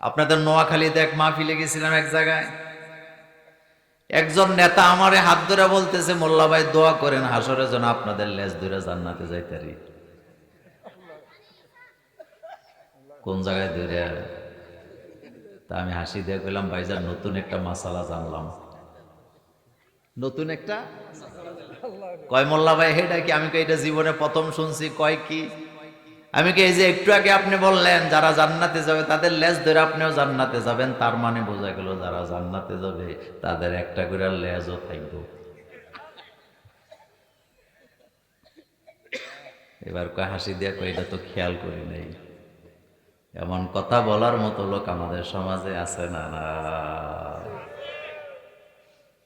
আপনাদের নোয়াখালীতে এক মাহফিলে গেছিলাম এক জায়গায়, একজন নেতা আমারে হাত ধরে বলতেছে, মোল্লা ভাই দোয়া করেন হাসরের জন্য আপনাদের লেজ ধরে জান্নাতে যাইতারি। কোন জায়গায় ধরে? তা আমি হাসি দিয়ে কইলাম, ভাইজান নতুন একটা মাসালা জানলাম। নতুন একটা? কয় মোল্লা ভাই হেটা কি? আমি এটা জীবনে প্রথম শুনছি। কয় কি? আমি কি এই যে একটু আগে আপনি বললেন যারা জান্নাতে যাবে তাদের লেজ ধরে আপনিও জান্নাতে যাবেন, তার মানে বোঝা গেল যারা জান্নাতে যাবে তাদের একটা করে লেজও থাকবে। এবার কয় হাসি দিয়া কয় এটা তো খেয়াল করি নাই। এমন কথা বলার মতো লোক আমাদের সমাজে আছে না? না,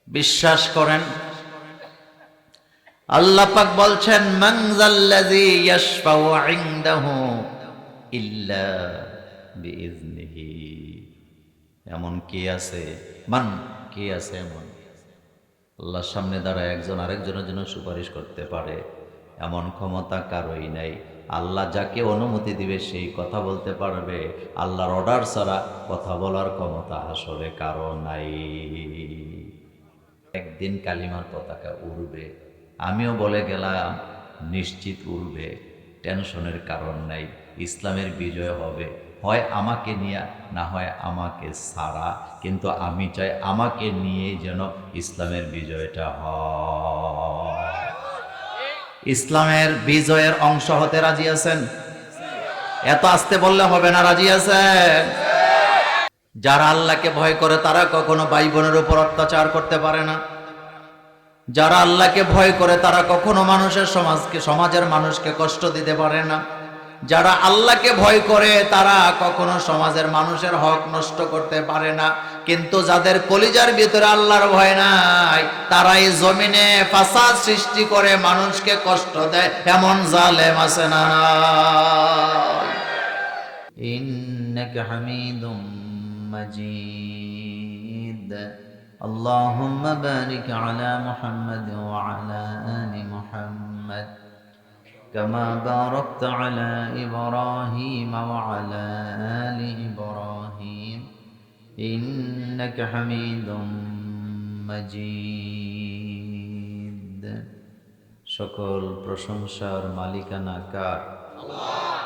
বিশ্বাস করেন আল্লাহ পাক বলছেন, মান যাল্লাযী ইয়াশফাউ ইনদাহু ইল্লা বিইজনিহি। এমন কে আছে? মান, কে আছে এমন আল্লাহর সামনে দাঁড়ায় একজন আরেকজনের জন্য সুপারিশ করতে পারে? এমন ক্ষমতা কারোই নাই। আল্লাহ যাকে অনুমতি দিবে সেই কথা বলতে পারবে। আল্লাহর অর্ডার ছাড়া কথা বলার ক্ষমতা আসলে কারো নাই। একদিন কালিমার পতাকা উড়বে, আমিও বলে গেলাম নিশ্চিত উড়বে, টেনশনের কারণ নাই। ইসলামের বিজয় হবে, হয় আমাকে নিয়ে, না হয় আমাকে ছাড়া, কিন্তু আমি চাই আমাকে নিয়েই যেন ইসলামের বিজয়টা হয়। ইসলামের বিজয়ের অংশ হতে রাজি আছেন? এত আসতে বললে হবে না, রাজি আছেন? যারা আল্লাহকে ভয় করে তারা কখনো ভাই বোনের উপর অত্যাচার করতে পারে না। যারা আল্লাহকে ভয় করে তারা কখনো সমাজের মানুষকে কষ্ট দিতে পারে না। যারা আল্লাহকে ভয় করে তারা কখনো সমাজের মানুষের হক নষ্ট করতে পারে না। কিন্তু যাদের কলিজার ভিতরে আল্লাহর ভয় নাই, তারাই জমিনে ফাসাদ সৃষ্টি করে মানুষকে কষ্ট দেয়। এমন জালেম আছে না? ইন্নাকা হামিদুম মাজিদ। اللهم بارك على محمد وعلى آل محمد كما باركت على إبراهيم وعلى آل إبراهيم إنك حميد مجيد। সকল প্রশংসার মালিকানা কার? আল্লাহ।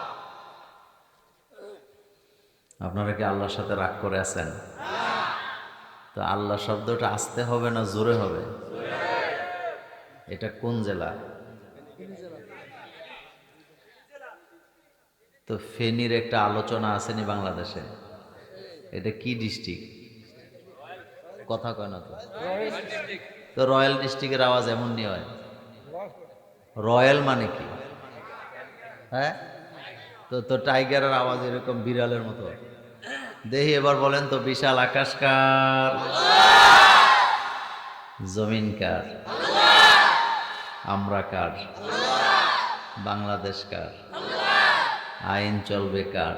আপনারা কি আল্লাহর সাথে রাগ করে আছেন? তো আল্লাহ শব্দটা আসতে হবে না জোরে হবে? এটা কোন জেলা? তো ফেনীর একটা আলোচনা আসেনি বাংলাদেশে, এটা কি ডিস্ট্রিক্ট? কথা কয় না তো। তো রয়্যাল ডিস্ট্রিক্টের আওয়াজ এমন নি হয়? রয়্যাল মানে কি? হ্যাঁ, তো তো টাইগারের আওয়াজ এরকম বিড়ালের মতো। দেখি এবার বলেন তো, বিশাল আকাশ কার? জমিন কার? আমরা কার? বাংলাদেশ কার? আইন চলবে কার?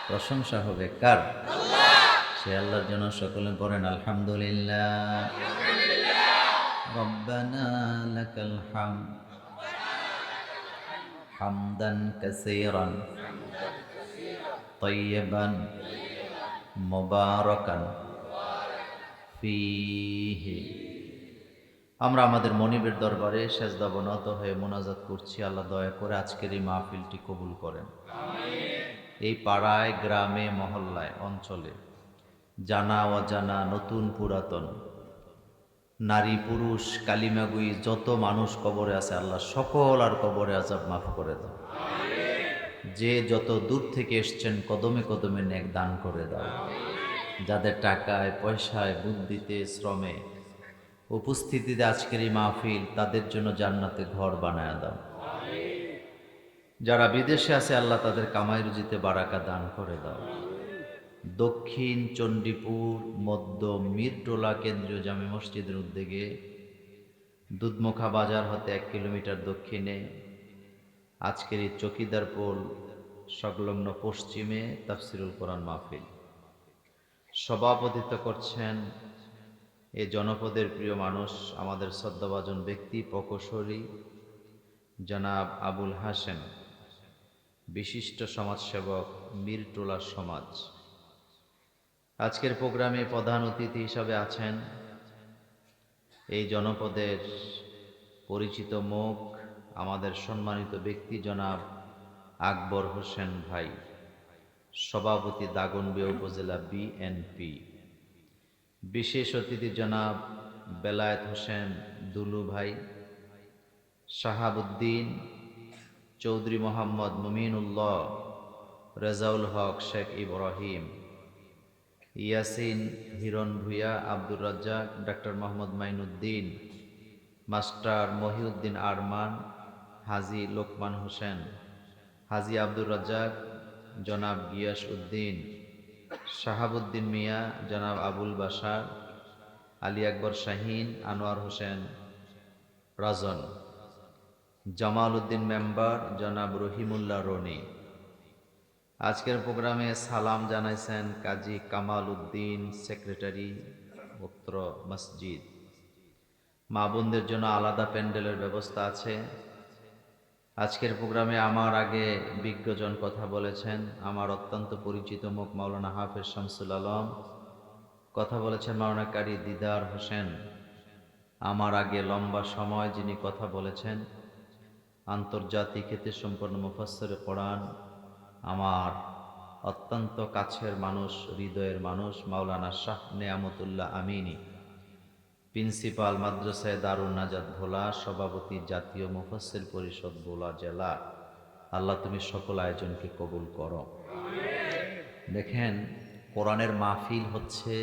প্রশংসা হবে কার? সে আল্লাহর জন্য সকলে পড়েন আলহামদুলিল্লাহ। রব্বানা লাকাল হামদ হামদান কাসীরান তাইয়িবান মুবারাকান ফীহি। আমরা আমাদের মনিবের দরবারে সেজদা বনত হয়ে মোনাজাত করছি, আল্লাহ দয়া করে আজকের এই মাহফিলটি কবুল করেন। এই পাড়ায়, গ্রামে, মহল্লায়, অঞ্চলে জানা অজানা, নতুন পুরাতন, নারী পুরুষ, কালিমাগুই যত মানুষ কবরে আছে, আল্লাহ সকল আর কবরে আযাব মাফ করে দাও। যে যত দূর থেকে এসছেন কদমে কদমে নেক দান করে দাও। যাদের টাকায়, পয়সায়, বুদ্ধিতে, শ্রমে, উপস্থিতিতে আজকের এই মাহফিল, তাদের জন্য জান্নাতে ঘর বানায় দাও। যারা বিদেশে আছে আল্লাহ তাদের কামাই রুজিতে বারাকা দান করে দাও। দক্ষিণ চণ্ডীপুর মধ্য মিরটোলা কেন্দ্রীয় জামে মসজিদের উদ্যোগে দুধমুখা বাজার হতে 1 কিলোমিটার দক্ষিণে আজকের এই চকিদারপোল সংলগ্ন পশ্চিমে তাফসিরুল কোরআন মাহফিল সভাপতিত্ব করছেন এ জনপদের প্রিয় মানুষ, আমাদের শ্রদ্ধাভাজন ব্যক্তি, প্রকৌশলী জনাব আবুল হাশেম, বিশিষ্ট সমাজসেবক, মিরটোলা সমাজ। আজকের প্রোগ্রামে প্রধান অতিথি হিসাবে আছেন এই জনপদের পরিচিত মুখ, আমাদের সম্মানিত ব্যক্তি জনাব আকবর হোসেন ভাই, সভাপতি দাগনভূঞা উপজেলা বিএনপি। বিশেষ অতিথি জনাব বেলায়েত হোসেন দুলু ভাই, শাহাবুদ্দিন চৌধুরী, মোহাম্মদ মুমিনুল্লাহ, রেজাউল হক, শেখ ইব্রাহিম, ইয়াসিন হিরণ ভূঁইয়া, আব্দুর রাজ্জাক, ডক্টর মোহাম্মদ মাইনুদ্দিন, মাস্টার মহিউদ্দিন আরমান, হাজী লোকমান হোসেন, হাজী আব্দুর রাজ্জাক, জনাব গিয়াস উদ্দিন, শাহাবুদ্দিন মিয়া, জনাব আবুল বাশার, আলী আকবর শাহিন, আনোয়ার হোসেন রাজন, জামাল উদ্দিন মেম্বার, জনাব রহিমুল্লাহ রনি। আজকের প্রোগ্রামে সালাম জানাইছেন কাজী কামাল উদ্দিন, সেক্রেটারি উত্তর মসজিদ। মা বোনদের জন্য আলাদা প্যান্ডেলের ব্যবস্থা আছে। আজকের প্রোগ্রামে আমার আগে বিজ্ঞজন কথা বলেছেন, আমার অত্যন্ত পরিচিত মুখ মাওলানা হাফেজ শামসুল আলম, কথা বলেছেন মাওলানা কারি দিদার হোসেন। আমার আগে লম্বা সময় যিনি কথা বলেছেন আন্তর্জাতিক খ্যাতিসম্পন্ন মুফাসসিরে কোরআন, আমার অত্যন্ত কাছের মানুষ, হৃদয়ের মানুষ, মাওলানা শাহ নেয়ামতুল্লাহ আমিনী, প্রিন্সিপাল মাদ্রাসায় দারুন নাজাত ভোলা, সভাপতি জাতীয় মুফাসসির পরিষদ ভোলা জেলা। আল্লাহ তুমি সকল আয়োজনকে কবুল করো। দেখেন, কোরআনের মাহফিল হচ্ছে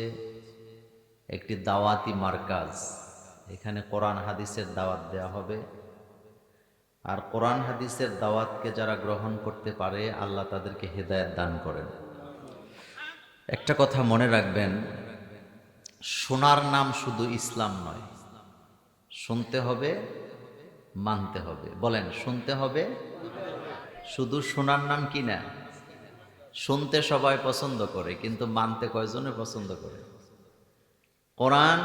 একটি দাওয়াতি মার্কাজ। এখানে কোরআন হাদিসের দাওয়াত দেওয়া হবে, আর কোরআন হাদিসের দাওয়াতকে যারা গ্রহণ করতে পারে আল্লাহ তাদেরকে হেদায়েত দান করেন। একটা কথা মনে রাখবেন, শোনার নাম শুধু ইসলাম নয়, শুনতে হবে, মানতে হবে। বলেন, শুনতে হবে, শুধু শোনার নাম কি না? শুনতে সবাই পছন্দ করে, কিন্তু মানতে কয়জনে পছন্দ করে? কোরআন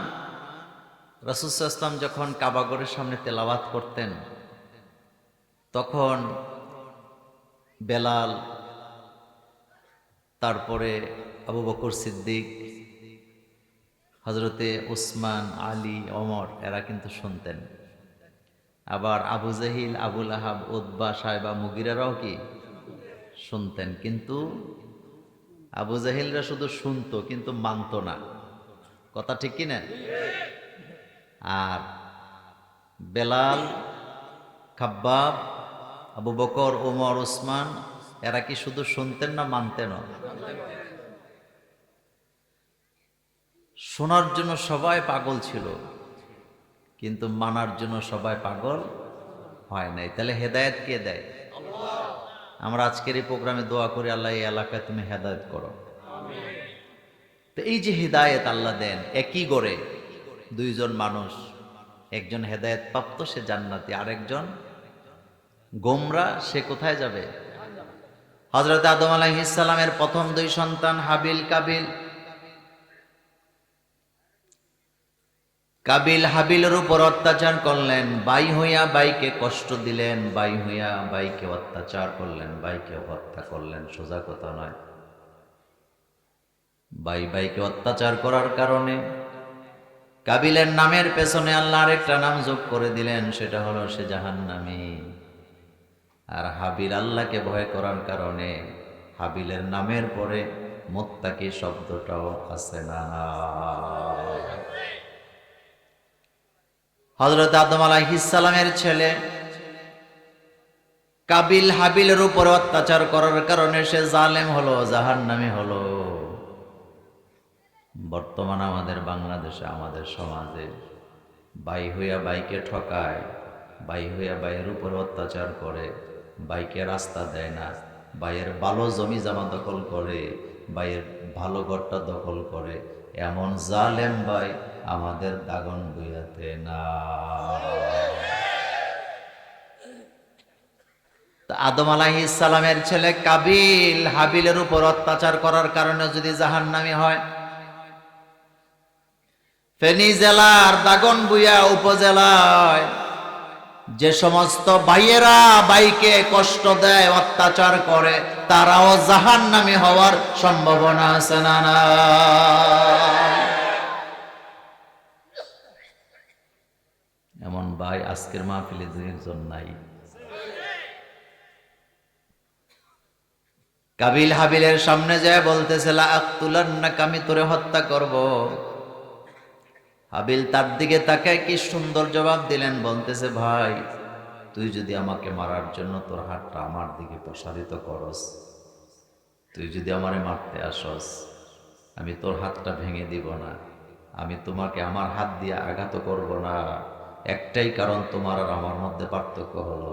রাসূল সাল্লাল্লাহু আলাইহি ওয়াসাল্লাম যখন কাবাগরের সামনে তেলাওয়াত করতেন, তখন বেলাল, তারপরে আবু বকর সিদ্দিক, হজরতে উসমান, আলী, ওমর, এরা কিন্তু শুনতেন। আবার আবু জাহিল, আবুল আহাব, উতবা, সাইবা, মুগিরারাও কি শুনতেন। কিন্তু আবু জাহিলরা শুধু শুনতো কিন্তু মানতো না। কথা ঠিক কিনা? আর বেলাল, খাব্বাব, আবু বকর, ওমর, উসমান, এরা কি শুধু শুনতেন না মানতেন? শোনার জন্য সবাই পাগল ছিল, কিন্তু মানার জন্য সবাই পাগল হয় নাই। তাহলে হেদায়েত কে দেয়? আমরা আজকের এই প্রোগ্রামে দোয়া করি, আল্লাহ এই এলাকায় তুমি হেদায়েত করো। তো এই যে হেদায়েত আল্লাহ দেন একই গড়ে দুইজন মানুষ, একজন হেদায়েত প্রাপ্ত, সে জান্নাতি, আরেকজন গোমরা, সে কোথায় যাবে? হযরত আদম আলাইহিস সালামের প্রথম দুই সন্তান হাবিল কাবিল, কাবিল হাবিলের উপর অত্যাচার করলেন, ভাই হইয়া ভাইকে কষ্ট দিলেন, ভাই হইয়া ভাইকে অত্যাচার করলেন, ভাইকে হত্যা করলেন। সোজা কথা নয়। ভাই ভাইকে অত্যাচার করার কারণে কাবিলের নামের পেছনে আল্লাহ আরেকটা নাম যোগ করে দিলেন, সেটা হলো সে জাহান্নামী। আর হাবিল আল্লাহকে ভয় করার কারণে হাবিলের নামের পরে মুত্তাকি শব্দটাও আছে না। হযরত আদম আলাইহিস সালামের ছেলে কাবিল হাবিলের উপর অত্যাচার করার কারণে সে জালেম হলো, জাহান্নামী হলো। বর্তমানে আমাদের বাংলাদেশে, আমাদের সমাজে ভাই হইয়া ভাইকে ঠকায়, ভাই হইয়া ভাইয়ের উপর অত্যাচার করে, ভাইকে রাস্তা দেয় না, ভাইয়ের ভালো জমি জমা দখল করে, ভাইয়ের ভালো ঘরটা দখল করে, এমন জালেম ভাই আমাদের দাগনভূঞাতে না। আদম আলাইহিস সালামের ছেলে কাবিল হাবিলের উপর অত্যাচার করার কারণে যদি জাহান্নামী হয়, ফেনী জেলার দাগনভূঞা উপজেলায় যে সমস্ত ভাইয়েরা ভাইকে কষ্ট দেয়, অত্যাচার করে, তারাও জাহান্নামী হওয়ার সম্ভাবনা আছে না নাই? এমন ভাই আজকের মাহফিলে দুইজন নাই। কাবিল হাবিলের সামনে যায় বলতেছে লা আক্তুলান্নাকা, আমি তোরে হত্যা করব। হাবিল তার দিকে তাকায় কি সুন্দর জবাব দিলেন, বলতেছে ভাই তুই যদি আমাকে মারার জন্য তোর হাতটা আমার দিকে প্রসারিত করস, তুই যদি আমারে মারতে আসস, আমি তোর হাতটা ভেঙে দিব না, আমি তোমাকে আমার হাত দিয়ে আঘাত করব না। একটাই কারণ, তোমার আর আমার মধ্যে পার্থক্য হলো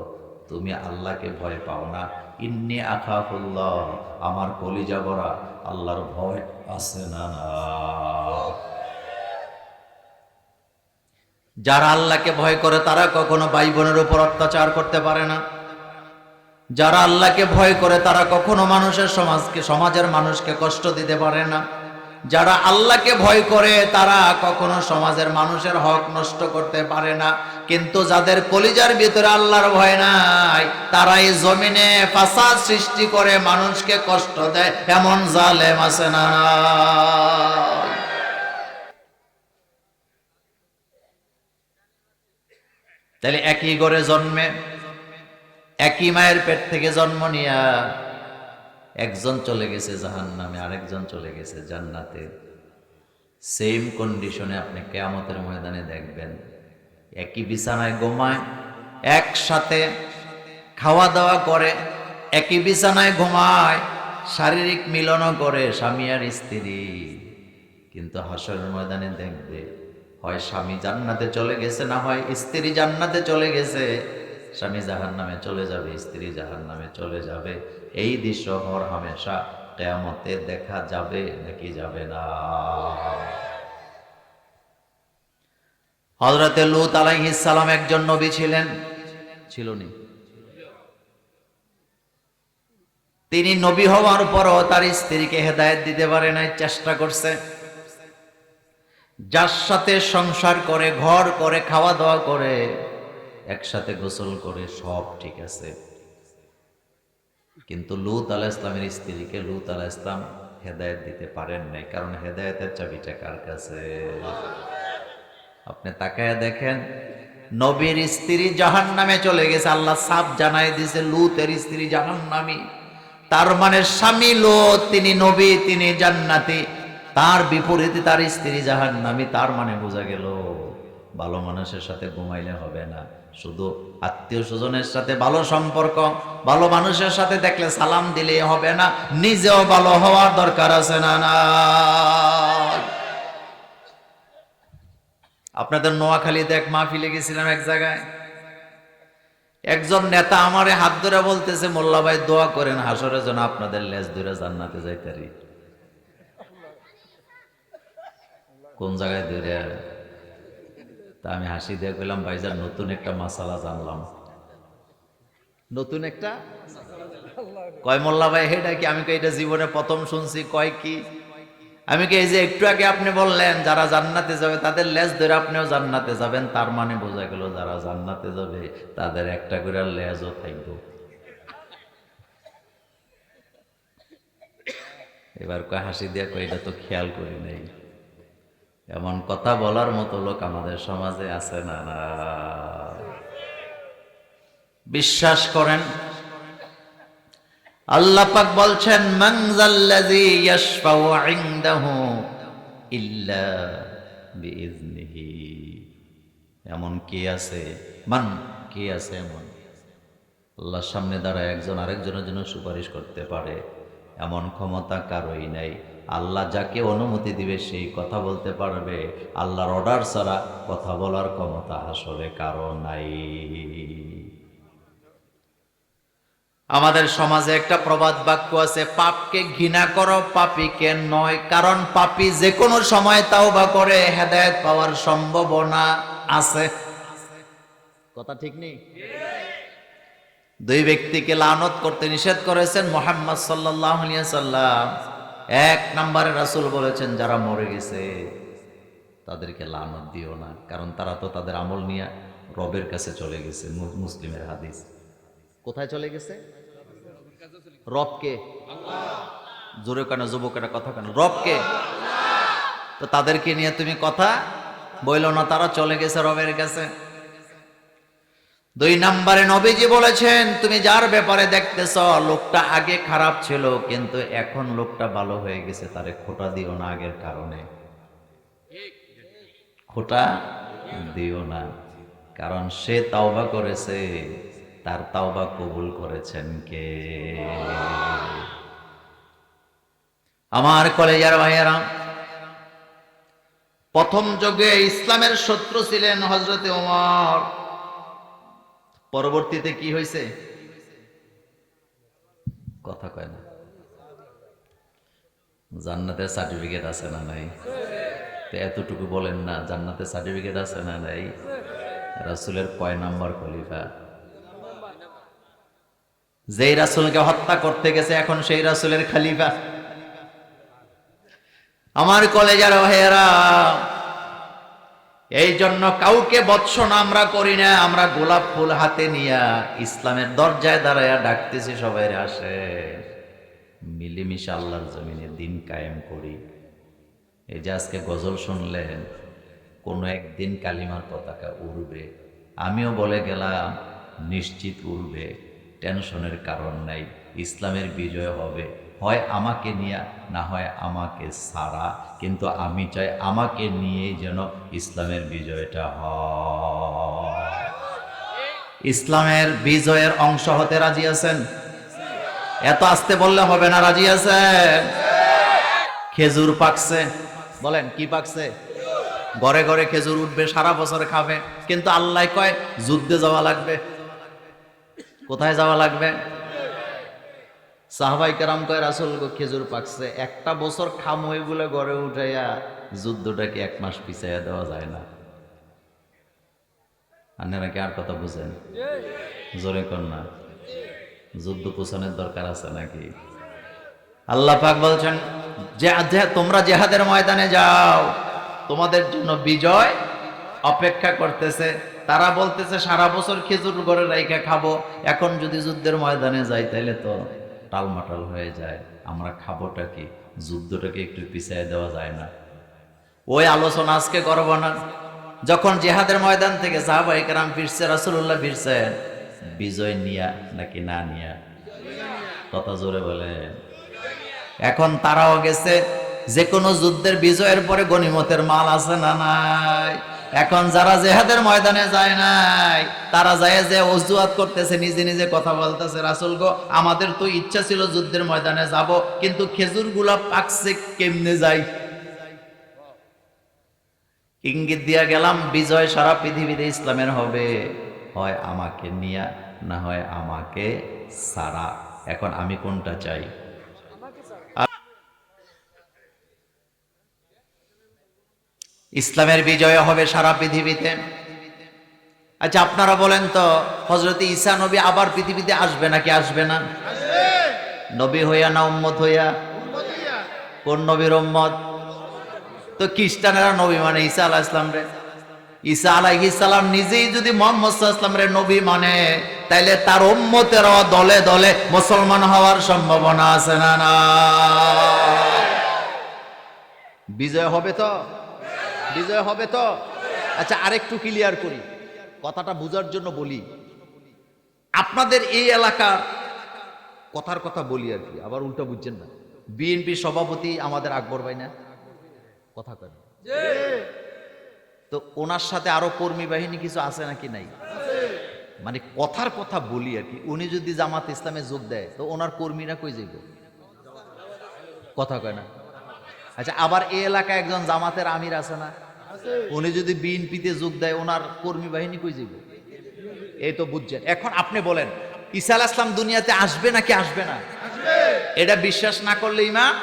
তুমি আল্লাহকে ভয় পাও না। ইন্নী আখাফুল্লাহ, আমার কলিজা ভরা আল্লাহর ভয় আছে না না? যারা আল্লাহকে ভয় করে তারা কখনো ভাই বোনের উপর অত্যাচার করতে পারে না। যারা আল্লাহকে ভয় করে তারা কখনো সমাজের মানুষকে কষ্ট দিতে পারে না। যারা আল্লাহকে ভয় করে তারা কখনো সমাজের মানুষের হক নষ্ট করতে পারে না। কিন্তু যাদের কলিজার ভিতরে আল্লাহর ভয় নাই, তারা এই জমিনে ফাসাদ সৃষ্টি করে মানুষকে কষ্ট দেয়, এমন জালেম আছে না? তাহলে একই ঘরে জন্মে, একই মায়ের পেট থেকে জন্ম নিয়া একজন চলে গেছে জাহান্নামে, আরেকজন চলে গেছে জান্নাতে। সেম কন্ডিশনে আপনি কিয়ামতের ময়দানে দেখবেন, একই বিছানায় ঘুমায়, একসাথে খাওয়া দাওয়া করে, একই বিছানায় ঘুমায়, শারীরিক মিলনও করে স্বামী আর স্ত্রী। কিন্তু হাসরের ময়দানে দেখবে, হয় স্বামী জান্নাতে চলে গেছে, না হয় স্ত্রী জান্নাতে চলে গেছে। স্বামী জাহান্নামে চলে যাবে, স্ত্রী জাহান্নামে চলে যাবে। এই দৃশ্য হর হামেশা কিয়ামতে দেখা যাবে নাকি যাবে না? হযরতে লূত আলাইহিস সালাম একজন নবী ছিলেন, ছিল নি? তিনি নবী হওয়ার পরও তার স্ত্রীকে হেদায়েত দিতে পারে নাই, চেষ্টা করছে। যার সাথে সংসার করে, ঘর করে, খাওয়া দাওয়া করে, একসাথে গোসল করে, সব ঠিক আছে। কিন্তু লূত আলাইহিস সালামের স্ত্রীকে লূত আলাইহিস সালাম হেদায়েত দিতে পারেন নাই, কারণ হেদায়েতের চাবিটা কার কাছে? আপনি তাকায়া দেখেন, নবীর স্ত্রী জাহান্নামে চলে গেছে, আল্লাহ সাফ জানাই দিয়েছে লূতের স্ত্রী জাহান্নামী। তার মানে স্বামী লূত, তিনি নবী, তিনি জান্নাতি, তার বিপরীতে তার স্ত্রী জাহান্নামী। তার মানে বোঝা গেল ভালো মানুষের সাথে ঘুমাইলে হবে না, শুধু আত্মীয় স্বজনের সাথে ভালো সম্পর্ক, ভালো মানুষের সাথে দেখলে সালাম দিলেই হবে না, নিজেও ভালো হওয়ার দরকার আছে না? না, আপনাদের নোয়াখালীতে এক মাহফিলে গেছিলাম, এক জায়গায় একজন নেতা আমারে হাত ধরে বলতেছে, মোল্লা ভাই দোয়া করেন হাসরের জন্য আপনাদের লেজ ধরে জান্নাতে যাইতারি। কোন জায়গায় ধরে? তা আমি হাসি দিয়ে কইলাম, ভাইজান নতুন একটা মাসালা জানলাম। নতুন একটা? কয় মোল্লা ভাই হেটা কি? আমি এটা জীবনে প্রথম শুনছি। কয় কি? আমি কি এই যে একটু আগে আপনি বললেন যারা জান্নাতে যাবে তাদের লেজ ধরে আপনিও জান্নাতে যাবেন, তার মানে বোঝা গেল যারা জান্নাতে যাবে তাদের একটা করে লেজও থাকবে। এবার কয় হাসি দিয়ে কয় এটা তো খেয়াল করি নাই। এমন কথা বলার মতো লোক আমাদের সমাজে আছে না? না, বিশ্বাস করেন আল্লাহ পাক বলছেন, মান যাল্লাযী ইয়াশফাউ ইনদাহু ইল্লা বিইজনিহি। এমন কে আছে? মান, কে আছে এমন আল্লাহর সামনে দাঁড়ায় একজন আরেকজনের জন্য সুপারিশ করতে পারে? এমন ক্ষমতা কারোই নাই। আল্লাহ যাকে অনুমতি দিবে সেই কথা বলতে পারবে, আল্লাহর অর্ডার ছাড়া কথা বলার ক্ষমতা আসলে কারো নাই। আমাদের সমাজে একটা প্রবাদ বাক্য আছে, পাপকে ঘৃণা করো, পাপীকে নয়। কারণ পাপী যে কোনো সময় তাওবা করে, হেদায়েত পাওয়ার সম্ভাবনা আছে। কথা ঠিক নেই? দুই ব্যক্তিকে লানত করতে নিষেধ করেছেন মুহাম্মদ সাল্লাল্লাহু আলাইহি সাল্লাম। এক নম্বরে রাসূল বলেছেন, যারা মরে গেছে তাদেরকে লানত দিও না, কারণ তারা তো তাদের আমল নিয়ে রবের কাছে চলে গেছে। মুসলিমের হাদিস। কোথায় চলে গেছে? রবকে। জোরে কেন যুবকেরা কথা কেন? রবকে। তো তাদেরকে নিয়ে তুমি কথা বইলো না, তারা চলে গেছে রবের কাছে। 2 নম্বরে নবীজি বলেছেন, তুমি যার ব্যাপারে দেখতেছ লোকটা আগে খারাপ ছিল কিন্তু এখন লোকটা ভালো হয়ে গেছে, তারে খোঁটা দিও না আগের কারণে। খোঁটা দিও না, কারণ সে তাওবা করেছে, তার তাওবা কবুল করেছেন কে? আমার কলেজার ভাইয়েরা, প্রথম যুগে ইসলামের শত্রু ছিলেন হযরতে ওমর। পরবর্তীতে কি হয়েছে? কথা কয় না। জান্নাতের সার্টিফিকেট আছে না নাই? তো এতটুকু বলেন না, জান্নাতের সার্টিফিকেট আছে না নাই? রাসূলের কয় নাম্বার খলিফা? যেই রাসূলকে হত্যা করতে গেছে এখন সেই রাসূলের খলিফা। আমার কলেজার ভাইয়েরা, এই জন্য কাউকে বৎসনা আমরা করি না, আমরা গোলাপ ফুল হাতে নিয়া ইসলামের দরজায় দাঁড়ায়া ডাকতেছি সবাই আসে, মিলেমিশে আল্লাহর জমিনে দিন কায়েম করি। এই যে আজকে গজল শুনলেন, কোনো একদিন কালিমার পতাকা উড়বে। আমিও বলে গেলাম নিশ্চিত উড়বে, টেনশনের কারণ নাই। ইসলামের বিজয় হবে, হয় আমাকে নিয়ে না হয় আমাকে ছাড়া, কিন্তু আমি চাই আমাকে নিয়েই যেন ইসলামের বিজয়টা হয়। ইসলামের বিজয়ের অংশ হতে রাজি আছেন? এত আস্তে বললে হবে না, রাজি আছেন? খেজুর পাকছে, বলেন কি পাকছে? ঘরে ঘরে খেজুর উঠবে, সারা বছর খাবে, কিন্তু আল্লাহ কয় যুদ্ধে যাওয়া লাগবে। কোথায় যাওয়া লাগবে? সাহাবাই কেরাম কয় রাসূল গো খেজুর পাকছে, একটা বছর খামই বলে ঘরে উঠাইয়া যুদ্ধটাকে 1 মাস পিছাইয়া দেওয়া যায় না? আপনারা কি আর কথা বুঝেন? জোরে কর না। যুদ্ধ পোছানোর দরকার আছে নাকি? আল্লাহ পাক বলছেন যে তোমরা জিহাদের ময়দানে যাও, তোমাদের জন্য বিজয় অপেক্ষা করতেছে। তারা বলতেছে সারা বছর খেজুর ঘরে রাইখা খাবো, এখন যদি যুদ্ধের ময়দানে যাই তাহলে তো টালমাটাল হয়ে যায়, আমরা খাবোটা কি? যুদ্ধটাকে একটু পিছিয়ে দেওয়া যায় না? ওই আলোচনা আজকে করব না। যখন জিহাদের ময়দান থেকে সাহাবায়ে কেরাম ফিরছে, রাসূলুল্লাহ ফিরছেন বিজয় নিয়া নাকি না নিয়া? কথা জোরে বলেন। এখন তারাও গেছে, যে কোনো যুদ্ধের বিজয়ের পরে গনিমতের মাল আছে না নাই? এখন যারা জিহাদের ময়দানে যায় নাই, তারা যায় যে অজুহাত করতেছে, নিজে নিজে কথা বলতেছে, রাসূল গো আমাদের তো ইচ্ছা ছিল যুদ্ধের ময়দানে যাব, কিন্তু খেজুরগুলা পাকছে, কেমনে যাই? ইঙ্গিত দিয়া গেলাম বিজয় সারা পৃথিবীতে ইসলামের হবে, হয় আমাকে নিয়া না হয় আমাকে সারা। এখন আমি কোনটা চাই? ইসলামের বিজয় হবে সারা পৃথিবীতে। আচ্ছা আপনারা বলেন তো, হযরত ঈসা নবী আবার পৃথিবীতে আসবে নাকি আসবে না? নবী হইয়া না উম্মত হইয়া? কোন নবীর উম্মত? তো খ্রিস্টানেরা নবী মানে ঈসা আলাইহিস সালাম রে। ঈসা আলাইহিস সালাম নিজেই যদি মুহাম্মদ সাল্লাল্লাহু আলাইহি ওয়াসাল্লাম রে নবী মানে, তাইলে তার উম্মতেরাও দলে দলে মুসলমান হওয়ার সম্ভাবনা আছে না না? বিজয় হবে তো? বিজয় হবে তো? আচ্ছা আরেকটু ক্লিয়ার করি, কথাটা বোঝার জন্য বলি। আপনাদের এই এলাকার কথার কথা বলি আর কি, আবার উল্টা বুঝছেন না। বিএনপি সভাপতি আমাদের আকবর ভাই না? কথা কয় না? তো ওনার সাথে আরো কর্মী বাহিনী কিছু আছে নাকি নাই? মানে কথার কথা বলি আর কি। উনি যদি জামাত ইসলামে যোগ দেয় তো ওনার কর্মীরা কই যাইব? কথা কয় না? আচ্ছা আবার এই এলাকায় একজন জামাতের আমির আছে না? উনি যদি বিএনপিতে যোগ দেয় ওনার কর্মী বাহিনী কই যাইব? এই তো বুঝছেন। এখন আপনি বলেন ঈসা আলাইহিস সালাম দুনিয়াতে আসবে নাকি আসবে না? এটা বিশ্বাস না করলে ঈমান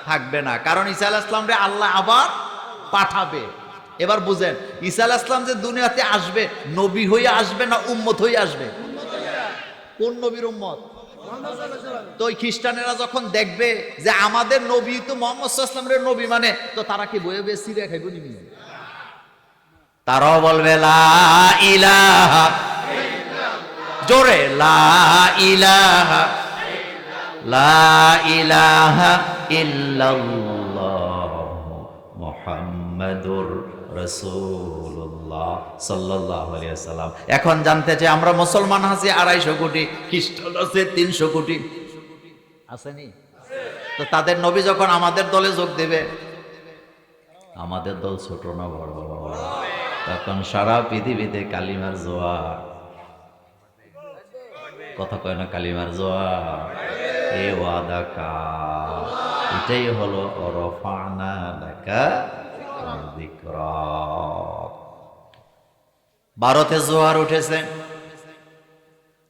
থাকবে না, কারণ ঈসা আলাইহিস সালাম রে আল্লাহ আবার পাঠাবে। এবার বুঝেন, ঈসা আলাইহিস সালাম যে দুনিয়াতে আসবে, নবী হয়ে আসবে না উম্মত হয়ে আসবে? কোন নবীর উম্মত? তো ওই খ্রিস্টানেরা যখন দেখবে যে আমাদের নবী তো মুহাম্মদ সাল্লাল্লাহু আলাইহি ওয়াসাল্লামের নবী মানে, তো তারা কি বয়ে বয়ে সিরিয়া খাইব নি? তারাও বলবে লা ইলাহা, জোরে লা ইলাহা, লা ইলাহা ইল্লাল্লাহ মুহাম্মাদুর রাসূলুল্লাহ সাল্লাল্লাহু আলাইহি ওয়াসাল্লাম। এখন জানতে চাই, আমরা মুসলমান আছি 250 কোটি, খ্রিস্টান আছে 300 কোটি, আসেনি? তো তাদের নবী যখন আমাদের দলে যোগ দেবে, আমাদের দল ছোট না বড়? তখন সারা পৃথিবীতে কালিমার জোয়ার, কথা কয় না, কালিমার জোয়ার। এ ওয়াদা কা, এটাই হলো রফানা লাকা যিকরাক। ভারতে জোয়ার উঠেছে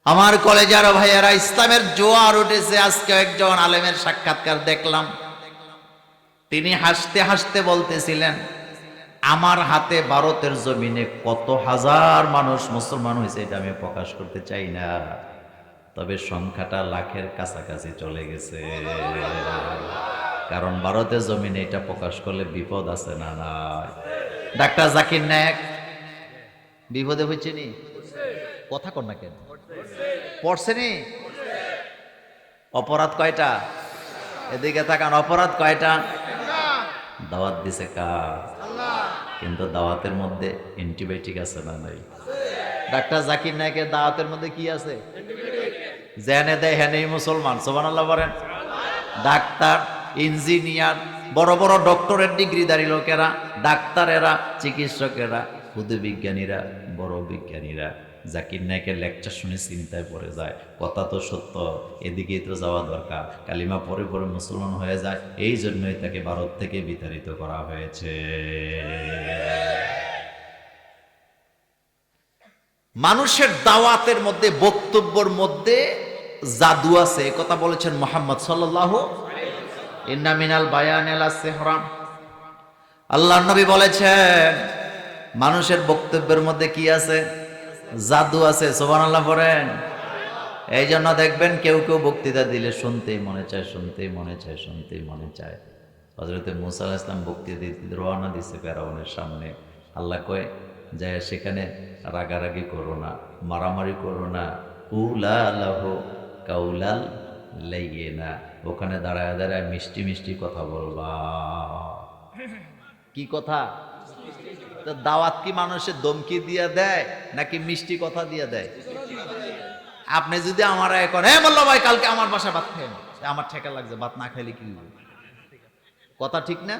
আমার কলেজের ভাইয়েরা, ইসলামের জোয়ার উঠেছে। আজকে একজন আলেমের সাক্ষাৎকার দেখলাম, তিনি হাসতে হাসতে বলতেছিলেন, আমার হাতে ভারতের জমিনে কত হাজার মানুষ মুসলমান হয়েছে এটা আমি প্রকাশ করতে চাই না, তবে সংখ্যাটা লাখের কাছাকাছি চলে গেছে। কারণ ভারতের জমিনে এটা প্রকাশ করলে বিপদ আছে না? না। ডাক্তার জাকির নায়েক বিপদে হয়েছে নি? কথা কর না কেন? পড়ছে নি? অপরাধ কয়টা? এদিকে তাকান, অপরাধ কয়টা? দাওয়াত দিছে কার? কিন্তু দাওয়াতের মধ্যে অ্যান্টিবায়োটিক আছে না নাই? ডাক্তার জাকির নায়েকের দাওয়াতের মধ্যে কি আছে? জেনে দেয় হ্যাঁ মুসলমান, সুবহানাল্লাহ বলেন। ডাক্তার, ইঞ্জিনিয়ার, বড় বড় ডক্টরের ডিগ্রিধারী লোকেরা, ডাক্তারেরা, চিকিৎসকেরা, খুদে বিজ্ঞানীরা, বড় বিজ্ঞানীরা জাকির নায়েকের লেকচার শুনে চিন্তায় পড়ে যায়, কথা তো সত্য, এদিকেই তো যাওয়া দরকার। কালিমা পরে পরে মুসলমান হয়ে যায়, এই জন্যই তাকে ভারত থেকে বিতাড়িত করা হয়েছে। মানুষের দাওয়াতের মধ্যে, বক্তব্যের মধ্যে জাদু আছে, কথা বলেছেন মুহাম্মদ সাল্লাল্লাহু ইন্না মিনাল বায়ানি লা সিহরান। আল্লাহর নবী বলেছেন মানুষের বক্তব্যের মধ্যে কি আছে? জাদু আছে, সুবহানাল্লাহ পড়েন। এই জন্য দেখবেন কেউ কেউ বক্তৃতা দিলে শুনতেই মনে চায়, শুনতেই মনে চায়, শুনতেই মনে চায়। হযরত মুসা আলাইহিস সালাম বক্তৃতা দিতে রওনা দিছে ফেরাউনের সামনে। আল্লাহ কয়, যায় সেখানে রাগারাগি করো না, মারামারি করো না, উলা লাহু কাউলাল লাইয়িনা, ওখানে দাঁড়ায় দাঁড়ায় মিষ্টি মিষ্টি কথা বলবা। কি কথা? তো দাওয়াত কি মানুষের ধমকি দিয়ে দেয় নাকি মিষ্টি কথা দিয়ে দেয়? আপনি যদি আমার এখন হ্যাঁ বললো ভাই কালকে আমার বাসায় ভাত খাই, আমার ঠেকা লাগছে, ভাত না খাইলে কি হবে? কথা ঠিক না?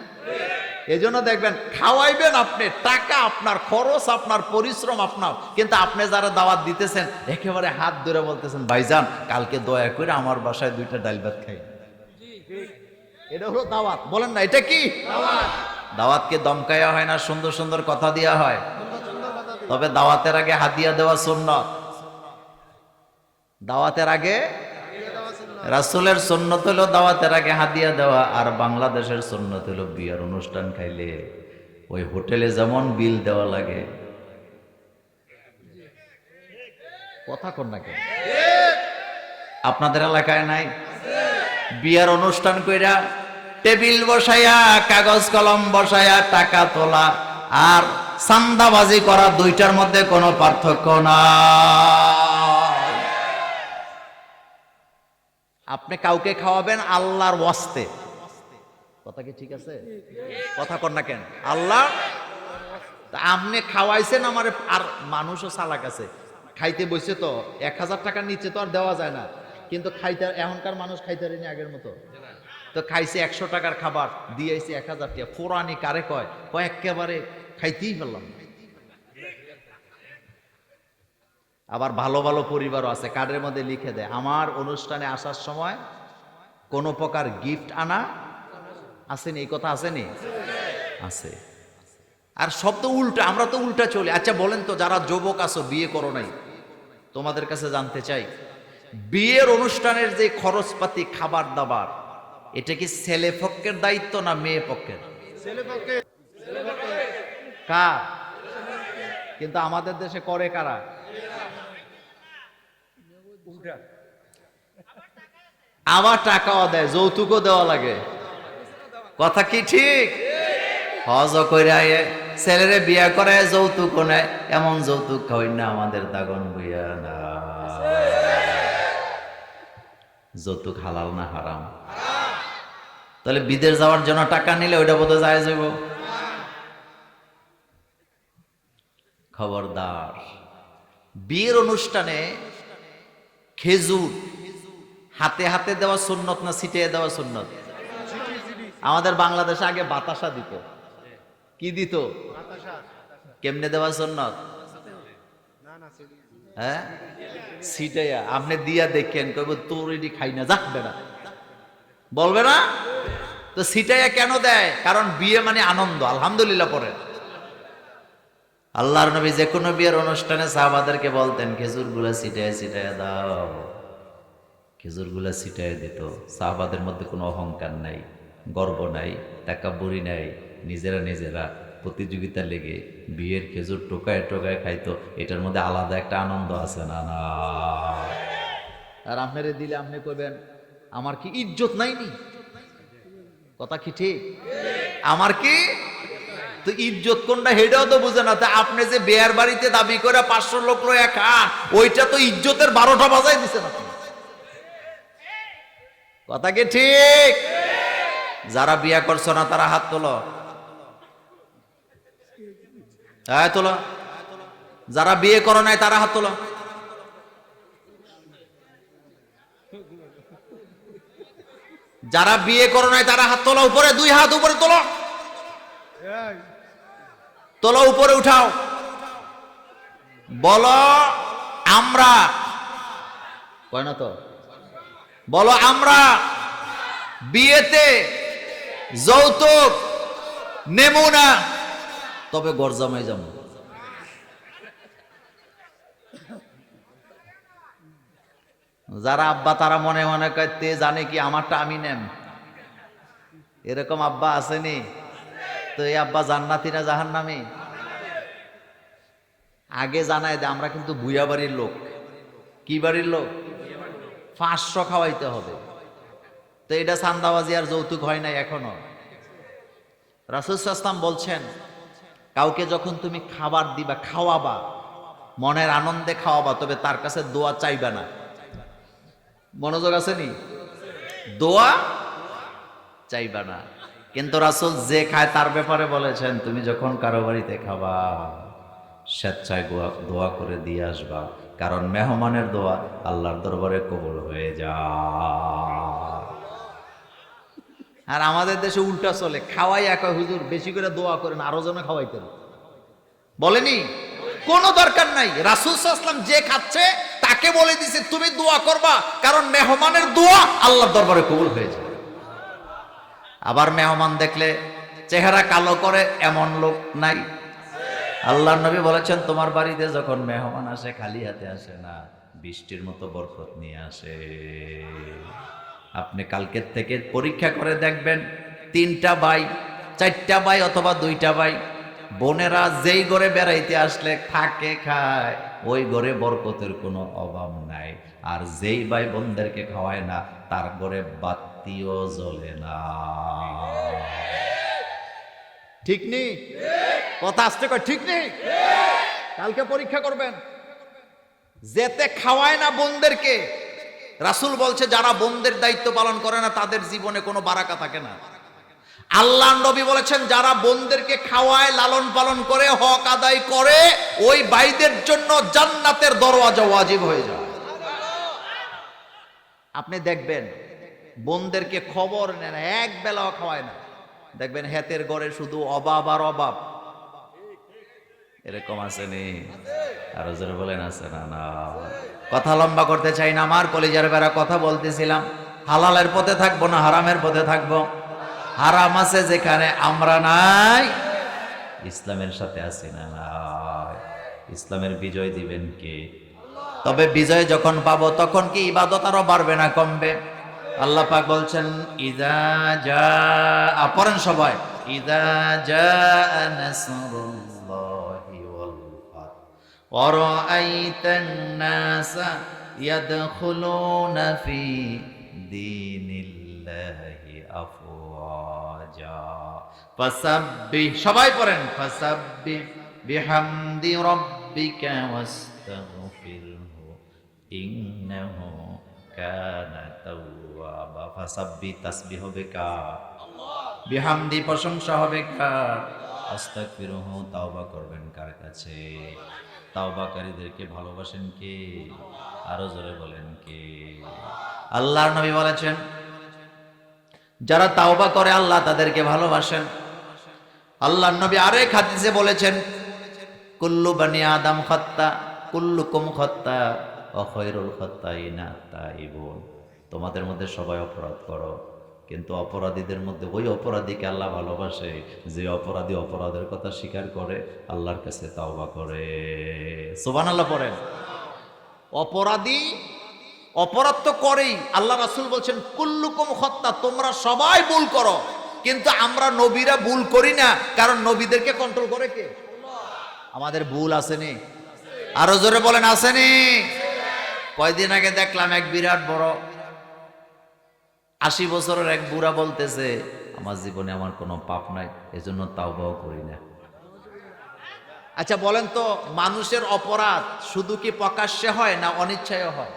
এই জন্য দেখবেন খাওয়াইবেন আপনি, টাকা আপনার, খরচ আপনার, পরিশ্রম আপনার, কিন্তু আপনি যারা দাওয়াত দিতেছেন একেবারে হাত ধরে বলতেছেন ভাইজান কালকে দয়া করে আমার বাসায় 2টা ডাল ভাত খাই। এটা হলো দাওয়াত, বলেন না এটা কি দাওয়াতকে দমকায়া হয় না, সুন্দর সুন্দর কথা দেওয়া হয়। তবে দাওয়াতের আগে হাদিয়া দেওয়া সুন্নাত। দাওয়াতের আগে রাসূলের সুন্নত হলো দাওয়াতের আগে হাদিয়া দেওয়া, আর বাংলাদেশের সুন্নত হলো বিয়ার অনুষ্ঠান খাইলে ওই হোটেলে যেমন বিল দেওয়া লাগে। কথা কর না কেন? আপনাদের এলাকায় নাই? বিয়ার অনুষ্ঠান কইরা টেবিল বসাইয়া, কাগজ কলম বসাইয়া টাকা তোলা আর চান্দাবাজি করা, দুইটার মধ্যে কোনো পার্থক্য নাই। আপনি কাউকে খাওয়াবেন আল্লাহর ওয়াস্তে, কথা কি ঠিক আছে? কথা কর না কেন? আল্লাহ আপনি খাওয়াইছেন আমার, আর মানুষও চালাক আছে, খাইতে বসে তো 1000 টাকার নিচে তো আর দেওয়া যায় না, কিন্তু খাইতে এখনকার মানুষ খাইতে পারেনি আগের মতো। তো খাইছে 100 টাকার খাবার, দিয়েছে 1000 টাকা। ফোরানি কারে কয়? একেবারে খাইতেই ফেললাম। আবার ভালো ভালো পরিবারও আছে, কার্ডের মধ্যে লিখে দেয় আমার অনুষ্ঠানে আসার সময় কোনো প্রকার গিফট আনা আসেনি। এই কথা আসেনি? আছে। আর সব তো উল্টা, আমরা তো উল্টা চলি। আচ্ছা বলেন তো, যারা যুবক আছো বিয়ে করো নাই, তোমাদের কাছে জানতে চাই, বিয়ের অনুষ্ঠানের যে খরচপাতি, খাবার দাবার, এটা কি ছেলে পক্ষের দায়িত্ব না মেয়ে পক্ষের? কার? কিন্তু আমাদের দেশে করে কারা? আবার টাকাও দেয়, যৌতুকও দেওয়া লাগে। কথা কি ঠিক? হজ কইরা ছেলেরে বিয়া করে যৌতুক নেয়, এমন যৌতুক খাওয়াই না আমাদের দাগন বইয়া না। যৌতুক হালাল না হারাম? তাহলে বিদেশ যাওয়ার জন্য টাকা নিলে ওইটা বোধ যায় যাব। খবরদার, বিয়ের অনুষ্ঠানে খেজুর হাতে হাতে দেওয়া সুন্নত না ছিটিয়ে দেওয়া সুন্নত? আমাদের বাংলাদেশে আগে বাতাসা দিত। কি দিত? কেমনে দেওয়া সুন্নত? হ্যাঁ, ছিটাইয়া। আপনি দিয়া দেখেন, কইব তোর এটি খাই না, যাক বেড়া, বলবে না তো? ছিটাইয়া কেন দেয়? কারণ বিয়ে মানে আনন্দ। আলহামদুলিল্লাহ পরে আল্লাহর নবী যে কোনো বিয়ের অনুষ্ঠানে সাহাবাদেরকে বলতেন খেজুর গুলা ছিটাইয়া ছিটাইয়া দাও। খেজুর গুলা ছিটাইয়া দিত। সাহাবাদের মধ্যে কোনো অহংকার নাই, গর্ব নাই, তাকাব্বুরি নাই। নিজেরা নিজেরা প্রতিযোগিতা লেগে বিয়ের খেজুর টোকায় টোকায় খাইতো। এটার মধ্যে আলাদা একটা আনন্দ আছে না? না। আর আপনারে দিলে আপনি কইবেন আমার কি ইজ্জত নাইনি? কথা কি ঠিক? আমার কি তো ইজ্জত কোনটা হেডাও তো বুঝে না। তা আপনি যে বিয়ার বাড়িতে দাবি করে 500 লোক লয়া খান, ওইটা তো ইজ্জতের 12টা বাজাই দিছেন আপনি। কথা কি ঠিক? যারা বিয়া করছো না তারা হাত তোলো। হ্যাঁ তোলো। যারা বিয়ে করো নাই তারা হাত তোলো। যারা বিয়ে করো নাই তারা হাত তোলো। উপরে, 2 হাত উপরে তোলো। তোলো, উপরে উঠাও। বলো আমরা, কয় না তো, বলো আমরা বিয়েতে যৌতুক নেব না, তবে গরজামাই যাবো। যারা আব্বা তারা মনে মনে করতে জানে কি আমারটা আমি নেম, এরকম আব্বা আসেনি? তো এই আব্বা জান্নাতি না জাহান্নামী? আগে জানাই দে আমরা কিন্তু ভুয়া বাড়ির লোক। কি বাড়ির লোক? 500 খাওয়াইতে হবে। তো এটা চান্দাবাজি আর যৌতুক হয় নাই এখনো। রাসূল সাল্লাল্লাহু আলাইহি ওয়াসাল্লাম বলছেন, কাউকে যখন তুমি খাবার দিবা, খাওয়াবা, মনের আনন্দে খাওয়াবা, তবে তার কাছে দোয়া চাইবা না। মনোযোগ আছে নি? দোয়া চাইবা না। কিন্তু রাসূল যে খায় তার ব্যাপারে বলেছেন, তুমি যখন কারো বাড়িতে খাবা স্বেচ্ছায় দোয়া করে দিয়ে আসবা, কারণ মেহমানের দোয়া আল্লাহর দরবারে কবুল হয়ে যায়। আর আমাদের দেশে উল্টা চলে, খাওয়াই একা হুজুর বেশি করে দোয়া করেন, আরো যেন খাওয়াইতেন। বলেনি? কোনো দরকার নাই। রাসূল সাল্লাল্লাহু আলাইহি ওয়াসাল্লাম যে খাচ্ছে তাকে বলে দিছে তুমি দোয়া করবা, কারণ মেহমানের দোয়া আল্লাহর দরবারে কবুল হয়ে যায়। আবার মেহমান দেখলে চেহারা কালো করে এমন লোক নাই? আল্লাহর নবী বলেছেন, তোমার বাড়িতে যখন মেহমান আসে খালি হাতে আসে না, বৃষ্টির মতো বরকত নিয়ে আসে। আপনি কালকের থেকে পরীক্ষা করে দেখবেন, 3টা ভাই, 4টা ভাই অথবা 2টা ভাই, বোনেরা যেই ঘরে বেড়াইতে আসলে থাকে খায়, ওই ঘরে বরকতের কোনো অভাব নাই। আর যেই ভাই বোনদেরকে খাওয়ায় না, তার ঘরে বাতিও জ্বলে না। ঠিক নেই? কথা আসতে কয় ঠিক নেই? কালকে পরীক্ষা করবেন। যেতে খাওয়ায় না বোনদেরকে, রাসূল বলছে যারা বোনদের দায়িত্ব পালন করে না তাদের জীবনে কোনো বারাকা থাকে না। আল্লাহর নবী বলেছেন যারা বোনদেরকে খাওয়ায়, লালন পালন করে, হক আদায় করে, ওই ভাইদের জন্য জান্নাতের দরওয়াজা ওয়াজিব হয়ে যায়। আপনি দেখবেন বোনদেরকে খবর নেন, এক বেলাও খাওয়ায় না, দেখবেন হেতের ঘরে শুধু অভাব আর অভাব। এরকম আসেনি? আরো জোরে বলেন আছে না? না। কথা লম্বা করতে চাই না, আমার কলিজার বেড়া কথা বলতেছিলাম। হালালের পথে থাকবো না হারামের পথে থাকবো? হারাম আছে যেখানে আমরা নাই, ইসলামের সাথে আছি না? নাই। ইসলামের বিজয় দিবেন কে? তবে বিজয় যখন পাবো তখন কি ইবাদত আরো বাড়বে না কমবে? আল্লাহ পাক বলছেন, ইযা জাআ, পড়েন সবাই, ইযা জাআ নাসরুল্লাহি ওয়াল ফাত ওয়া রাআইতান নাসা ইয়াদখুলুনা ফি দীনিল্লাহি আফওয়াজা। ফাসাব্বিহ, সবাই পড়েন, ফাসাব্বিহ বিহামদি রাব্বিকা ওয়াস্তাগফিরহু ইন্নাহু কানা তাওয়াবা। ফাসাব্বিহ, তাসবিহ হবে কার? বিহামদি, প্রশংসা হবে কার? আস্তাগফিরুহু, তাওবা করবেন কার কাছে? তাওবাকারীদেরকে ভালোবাসেন কে? আরো জোরে বলেন কে? আল্লাহর নবী বলেছেন, যারা তাওবা করে আল্লাহ তাদেরকে ভালোবাসেন। আল্লাহর নবী আরেক হাদিসে বলেছেন, কুল্লু বানি আদম খাত্তা কুল্লুকুম খাত্তা ওয়া খায়রুল খাত্তাইনা তাইবুন। তোমাদের মধ্যে সবাই অপরাধ করো, কিন্তু অপরাধীদের মধ্যে ওই অপরাধীকে আল্লাহ ভালোবাসে যে অপরাধী অপরাধের কথা স্বীকার করে, আল্লাহর কাছে তাওবা করে। সুবহানাল্লাহ পড়েন। অপরাধী অপরাধ তো করেই, আল্লাহ রাসূল বলছেন কুল্লুকুম খাত্তা, তোমরা সবাই ভুল করো, কিন্তু আমরা নবীরা ভুল করি না, কারণ নবীদেরকে কন্ট্রোল করে কে? আমাদের ভুল আসেনি? আরো জোরে বলেন আসেনি? কয়দিন আগে দেখলাম এক বিরাট বড় 80 বছরের এক বুড়া বলতেছে, আমার জীবনে আমার কোনো পাপ নাই, এজন্য তাওবাও করি না। আচ্ছা বলেন তো, মানুষের অপরাধ শুধু কি প্রকাশ্যে হয় না অনিচ্ছায় হয়?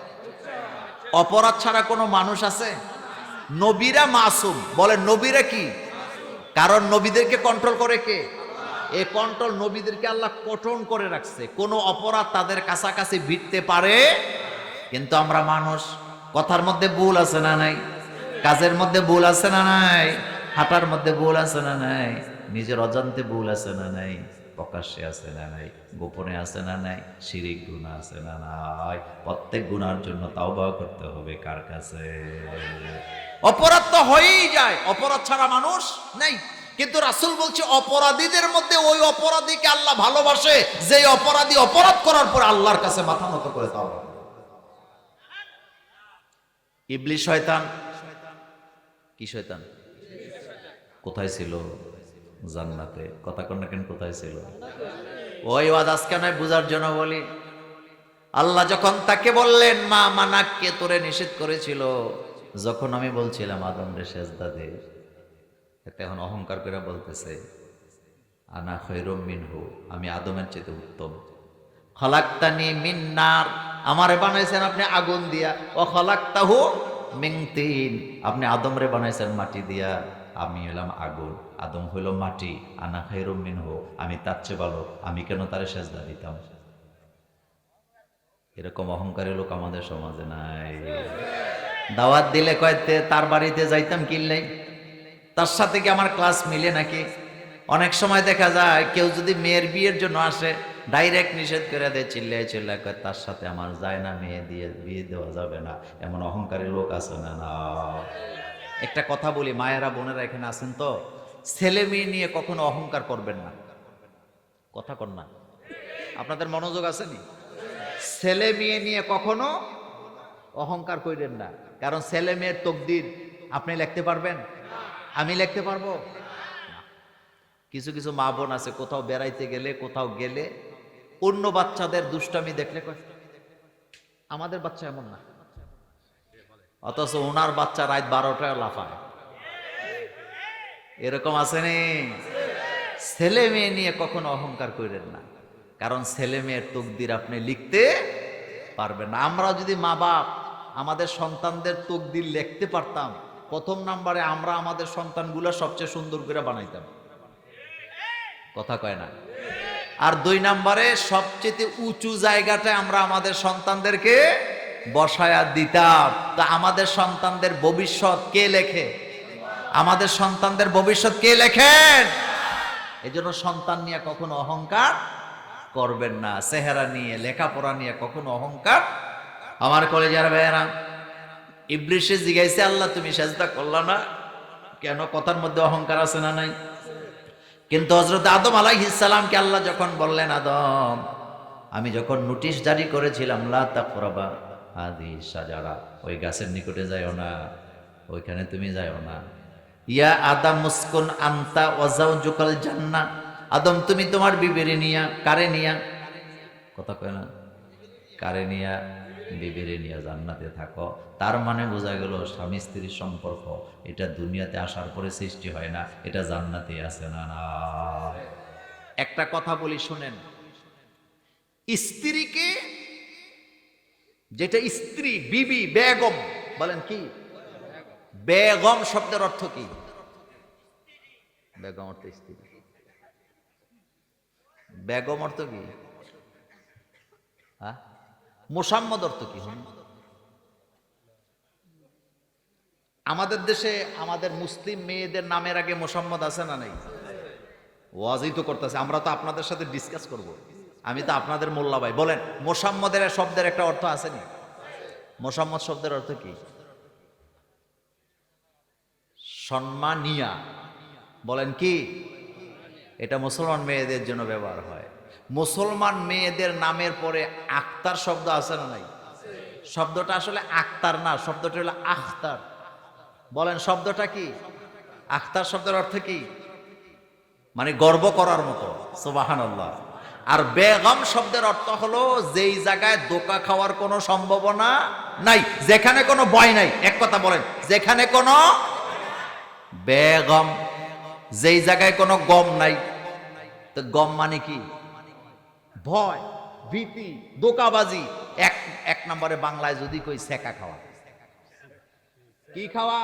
অপরাধ ছাড়া কোনো মানুষ আছে? নবীরা মাসুম, বলেন নবীরা কি? কারণ নবীদেরকে কন্ট্রোল করে কে? এই কন্ট্রোল নবীদেরকে আল্লাহ কঠোর করে রাখছে, কোনো অপরাধ তাদের কাছাকাছি ভিড়তে পারে। কিন্তু আমরা মানুষ, কথার মধ্যে ভুল আছে না নাই? কাজের মধ্যে ভুল আছে না নাই? হাঁটার মধ্যে ভুল আছে না নাই? নিজের অজান্তে ভুল আছে না নাই? প্রকাশ্যে আছে না নাই? গোপনে আছে না নাই? শিরিক গুনাহ আছে না নাই? প্রত্যেক গুনার জন্য তাওবা করতে হবে কার কাছে? অপরাধ তো হয়েই যায়, অপরাধ ছাড়া মানুষ নাই। কিন্তু রাসূল বলছে অপরাধীদের মধ্যে ওই অপরাধীকে আল্লাহ ভালোবাসে যে অপরাধী অপরাধ করার পর আল্লাহর কাছে মাথা নত করে তাওবা। ইবলিস শয়তান, কি শয়তান? কোথায় ছিল? জান্নাতে। কথা কন না কেন? কোথায় ছিল? ওই ওয়াজ আজকে নয়, বুঝার জন্য বলি। আল্লাহ যখন তাকে বললেন মা মানাককে তোরে নিষেধ করেছিল, যখন আমি বলছিলাম আদম রে সেজদা দে, এখন অহংকার করে বলতেছে আনা খায়রুম মিনহু, আমি আদমের চেয়ে উত্তম। খালাকতানি মিন নার, আমারে বানাইছেন আপনি আগুন দিয়া। ও খালাকতাহু মিন তিন, আপনি আদম রে বানাইছেন মাটি দিয়া, আমি হলাম আগুন, আদম হইল মাটি। আনা খায়রুম মিনহু, আমি তার চেয়ে ভালো, আমি কেন তারে সেজদা দিতাম? এরকম অহংকারী লোক আমাদের সমাজে নাই। দাওয়াত দিলে কয়তে তার বাড়িতে যাইতাম কিনলেই, তার সাথে কি আমার ক্লাস মিলে নাকি? অনেক সময় দেখা যায় কেউ যদি মেয়ের বিয়ের জন্য আসে, ডাইরেক্ট নিষেধ করে দেয়, চিল্লায় চিল্লায় কয় তার সাথে আমার যায় না, মেয়ে দিয়ে বিয়ে দেওয়া যাবে না। এমন অহংকারী লোক আছে না? না। একটা কথা বলি, মায়েরা বোনেরা এখানে আছেন তো, ছেলে মেয়ে নিয়ে কখনো অহংকার করবেন না। কথা কন না, আপনাদের মনোযোগ আসেনি? ছেলে মেয়ে নিয়ে কখনো অহংকার করেন না, কারণ ছেলে মেয়ের তকদির আপনি লিখতে পারবেন? আমি লিখতে পারবো? কিছু কিছু মা বোন আছে, কোথাও বেড়াইতে গেলে, কোথাও গেলে অন্য বাচ্চাদের দুষ্টামি দেখলে কয় আমাদের বাচ্চা এমন না, অথচ ওনার বাচ্চা রাত 12টায় লাফায়। এরকম আসেনি? ছেলে মেয়ে নিয়ে কখনো অহংকার করেন না, কারণ ছেলে মেয়ের তকদির আপনি লিখতে পারবেন না। আমরা যদি মা বাপ আমাদের সন্তানদের তকদির লিখতে পারতাম, প্রথম নাম্বারে আমরা আমাদের সন্তানগুলো সবচেয়ে সুন্দর করে বানাইতাম। কথা কয় না? আর 2 নাম্বারে সবচেয়ে উঁচু জায়গাটায় আমরা আমাদের সন্তানদেরকে বসায়া দিতাম। তা আমাদের সন্তানদের ভবিষ্যৎ কে লেখে? আমাদের সন্তানদের ভবিষ্যৎ কে লেখেন? এজন্য সন্তান নিয়ে কখনো অহংকার করবেন না, চেহারা নিয়ে, লেখাপড়া নিয়ে কখনো অহংকার। আমার কলেজের ভাইয়েরা, ইবলিসে জিজ্ঞাসা, আল্লাহ তুমি সেজদা করলা না কেন? কথার মধ্যে অহংকার আছে না নাই? কিন্তু হযরত আদম আলাইহিস সালামকে আল্লাহ যখন বললেন, আদম আমি যখন নোটিশ জারি করেছিলাম লা তাকরাবা হাযিহি শাজারা, ওই গাছের নিকটে যাইও না, ওইখানে তুমি যাইও না। ইয়া আদম মুসকুন আনতা ওয়া যাওজুকাল জান্নাহ, আদম তুমি তোমার বিবিরে নিয়া, কারে নিয়া? কথা কয় না? কারে নিয়া? বিবিরে নিয়ে জান্নাতে থাকো। তার মানে বোঝা গেল স্বামী স্ত্রীর সম্পর্ক এটা দুনিয়াতে আসার পরে সৃষ্টি হয় না, এটা জান্নাতে আছে না না। একটা কথা বলি শুনেন, স্ত্রীকে, যেটা স্ত্রী বিবি বেগম বলেন, কি বেগম শব্দের অর্থ কি? বেগম অর্থ স্ত্রী, বেগম অর্থ কি? হ্যাঁ, মোসাম্মদ অর্থ কি? আমাদের দেশে আমাদের মুসলিম মেয়েদের নামের আগে মোসাম্মদ আছে না নাই? ওয়াজই তো করতেছে, আমরা তো আপনাদের সাথে ডিসকাস করব। আমি তো আপনাদের মোল্লা ভাই। বলেন, মোসাম্মদের শব্দের একটা অর্থ আছে নি? মোসাম্মদ শব্দের অর্থ কি? সম্মানিয়া। বলেন কি? এটা মুসলমান মেয়েদের জন্য ব্যবহার হয়। মুসলমান মেয়েদের নামের পরে আখতার শব্দ আছে না নাই? শব্দটা আসলে আখতার না, শব্দটা হলো আখতার। বলেন শব্দটা কি? আখতার শব্দের অর্থ কি? মানে গর্ব করার মতো। সুবহানাল্লাহ। আর বেগম শব্দের অর্থ হলো যেই জায়গায় ধোঁকা খাওয়ার কোনো সম্ভাবনা নাই, যেখানে কোনো ভয় নাই। এক কথা বলেন, যেখানে কোনো বেগম, যেই জায়গায় কোনো গম নাই। তো গম মানে কি? ভয়, ভীতি, ধোঁকাবাজি। এক নম্বরে বাংলায় যদি কই সেকা খাওয়া। কি খাওয়া?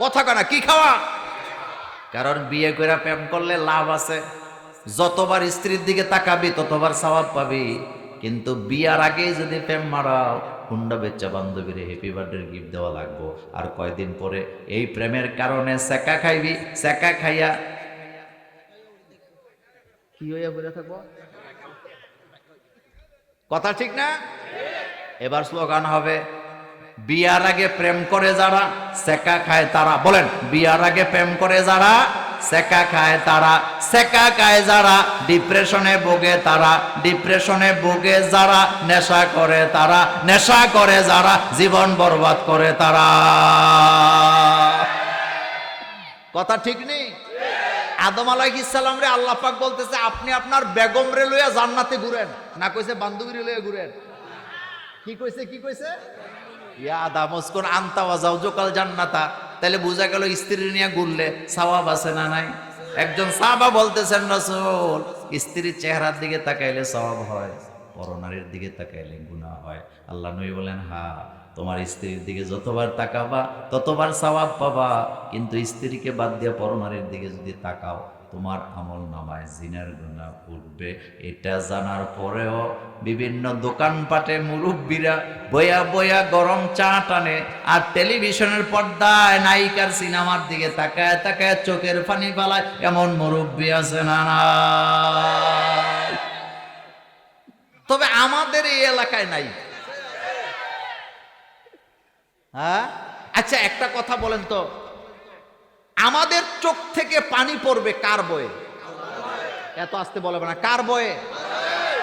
কথা কনা, কি খাওয়া? কারণ বিয়ে করে প্রেম করলে লাভ আছে, যতবার স্ত্রীর দিকে তাকাবি ততবার সওয়াব পাবি। কিন্তু বিয়ার আগে যদি প্রেম মারাও, হুন্ডা বেচ্চা বান্ধবীরে হ্যাপি বার্থডে গিফট দেওয়া লাগবো। আর কয়দিন পরে এই প্রেমের কারণে সেকা খাইবি, সেকা খাইয়া কি হইয়া বলে থাকবো? কথা ঠিক না? এবার স্লোগান হবে, বিয়ার আগে প্রেম করে যারা সেকা খায় তারা। বলেন, বিয়ার আগে প্রেম করে যারা সেকা খায় তারা, সেকা খায় যারা ডিপ্রেশনে ভোগে তারা, ডিপ্রেশনে ভোগে যারা নেশা করে তারা, নেশা করে যারা জীবন বরবাদ করে তারা। কথা ঠিক নেই? আদম আলাইহিস সালাম রে আল্লাহ পাক বলতেছে, আপনি আপনার বেগম রে লইয়া জান্নাতে ঘুরেন। না কইছে বান্ধবী রে লইয়া ঘুরেন? কি কইছে? কি কইছে? ইয়া আদম উসকুন আনতা ওয়া যাওজুকাল জান্নাতা। তাহলে বোঝা গেল স্ত্রী নিয়ে ঘুরলে সওয়াব আছে না নাই? একজন সাহাবা বলতেছেন, রাসূল, স্ত্রীর চেহারার দিকে তাকাইলে সওয়াব হয়, পরনারীর দিকে তাকাইলে গুনাহ হয়। আল্লাহ নবী বলেন, হ্যাঁ, তোমার স্ত্রীর দিকে যতবার তাকাবা ততবার সওয়াব পাবা, কিন্তু স্ত্রীকে বাদ দিয়ে পরনারীর দিকে যদি তাকাও তোমার আমল নামায় জিনার গুনাহ উঠবে। এটা জানার পরেও বিভিন্ন দোকানপাটে মুরব্বীরা বয়া বয়া গরম চা টানে, আর টেলিভিশনের পর্দায় নায়িকার সিনেমার দিকে তাকায় তাকায় চোখের পানি ফালায়, এমন মুরব্বী আছে না না? তবে আমাদের এই এলাকায় নাই। হ্যাঁ, আচ্ছা একটা কথা বলেন তো, আমাদের চোখ থেকে পানি পড়বে কার বয়ে? এত আসতে বলবে না, কার বয়ে?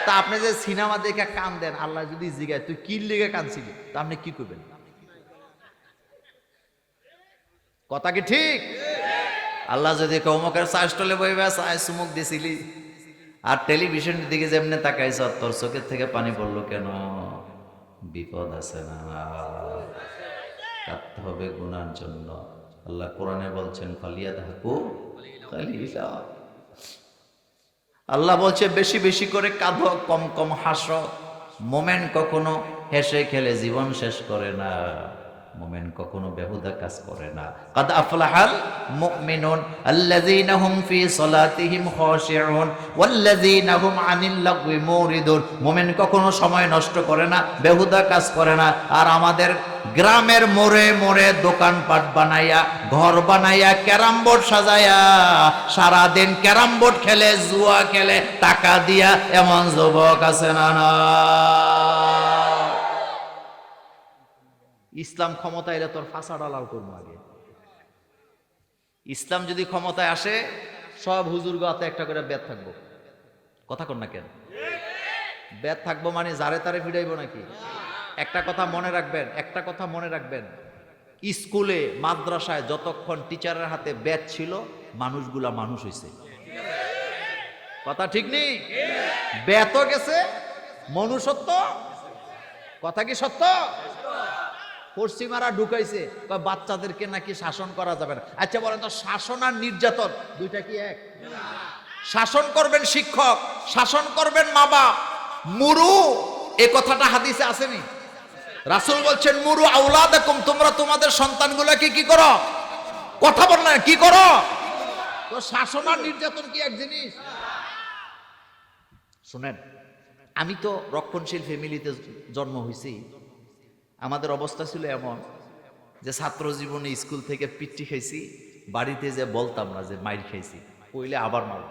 তা আপনি যে সিনেমা দেখে কান দেন, আল্লাহ যদি জিগায় তুই কি লেগে কানছিলি, তা আপনি কি করবেন? কথা কি ঠিক? আল্লাহ যদি কৌমকের চাষটলে বইবে চায় চুমুক দিছিলি, আর টেলিভিশনের দিকে যেমনি তাকাইছ, তোর চোখের থেকে পানি পড়লো কেন? বিপদ আছে না? কাঁদতে হবে গুনার জন্য। আল্লাহ কোরআনে বলছেন, ফালিয়াদহাকু কালিলা। আল্লাহ বলছে বেশি বেশি করে কাঁদো, কম কম হাসো। মোমেন কখনো হেসে খেলে জীবন শেষ করে না, মোমেন কখনো বেহুদা কাজ করে না। কাদ আফলাহাল মুমিনুন আল্লাযীনা হুম ফি সালাতিহিম খাশিউন ওয়াল্লাযীনা হুম আনিল লাগওয়ি মুরিদুন। মোমেন কখনো সময় নষ্ট করে না, বেহুদা কাজ করে না। আর আমাদের গ্রামের মোড়ে মোড়ে দোকানপাট বানাইয়া, ঘর বানাইয়া, ক্যারাম বোর্ড সাজাইয়া সারাদিন ক্যারাম বোর্ড খেলে, জুয়া খেলে, টাকা দিয়া এমন যুবক আছে না না? ইসলাম ক্ষমতায় এলে তোর ফাঁসা ডালাল করবো আগে। ইসলাম যদি ক্ষমতায় আসে, সব হুজুর গাতে একটা করে বেদ থাকবো। কথা কর না কেন? বেদ থাকবো মানে যারে তারে ফিরাইবো নাকি? একটা কথা মনে রাখবেন, একটা কথা মনে রাখবেন, স্কুলে মাদ্রাসায় যতক্ষণ টিচারের হাতে বেদ ছিল, মানুষগুলা মানুষ হইছে। কথা ঠিক নেই? বেতও গেছে, মনুষ্যত্ব। কথা কি সত্য? পশ্চিমারা ঢুকাইছে বাচ্চাদেরকে নাকি শাসন করা যাবে না। আচ্ছা বলেন তো, শাসন আর নির্যাতন দুইটা কি এক? শাসন করবেন শিক্ষক, শাসন করবেন মা বাপ। মুরু, এ কথাটা হাদিসে আসেনি? রাসূল বলছেন মুরু আওলাদাকুম, তোমরা তোমাদের সন্তানগুলোকে কি করো? কথা বল না, কি করো? তো শাসন আর নির্যাতন কি এক জিনিস? শুনেন, আমি তো রক্ষণশীল ফ্যামিলিতে জন্ম হয়েছি। আমাদের অবস্থা ছিল এমন যে ছাত্র জীবনে স্কুল থেকে পিট্টি খাইছি, বাড়িতে যে বলতাম না যে মাইর খাইছি, কইলে আবার মার।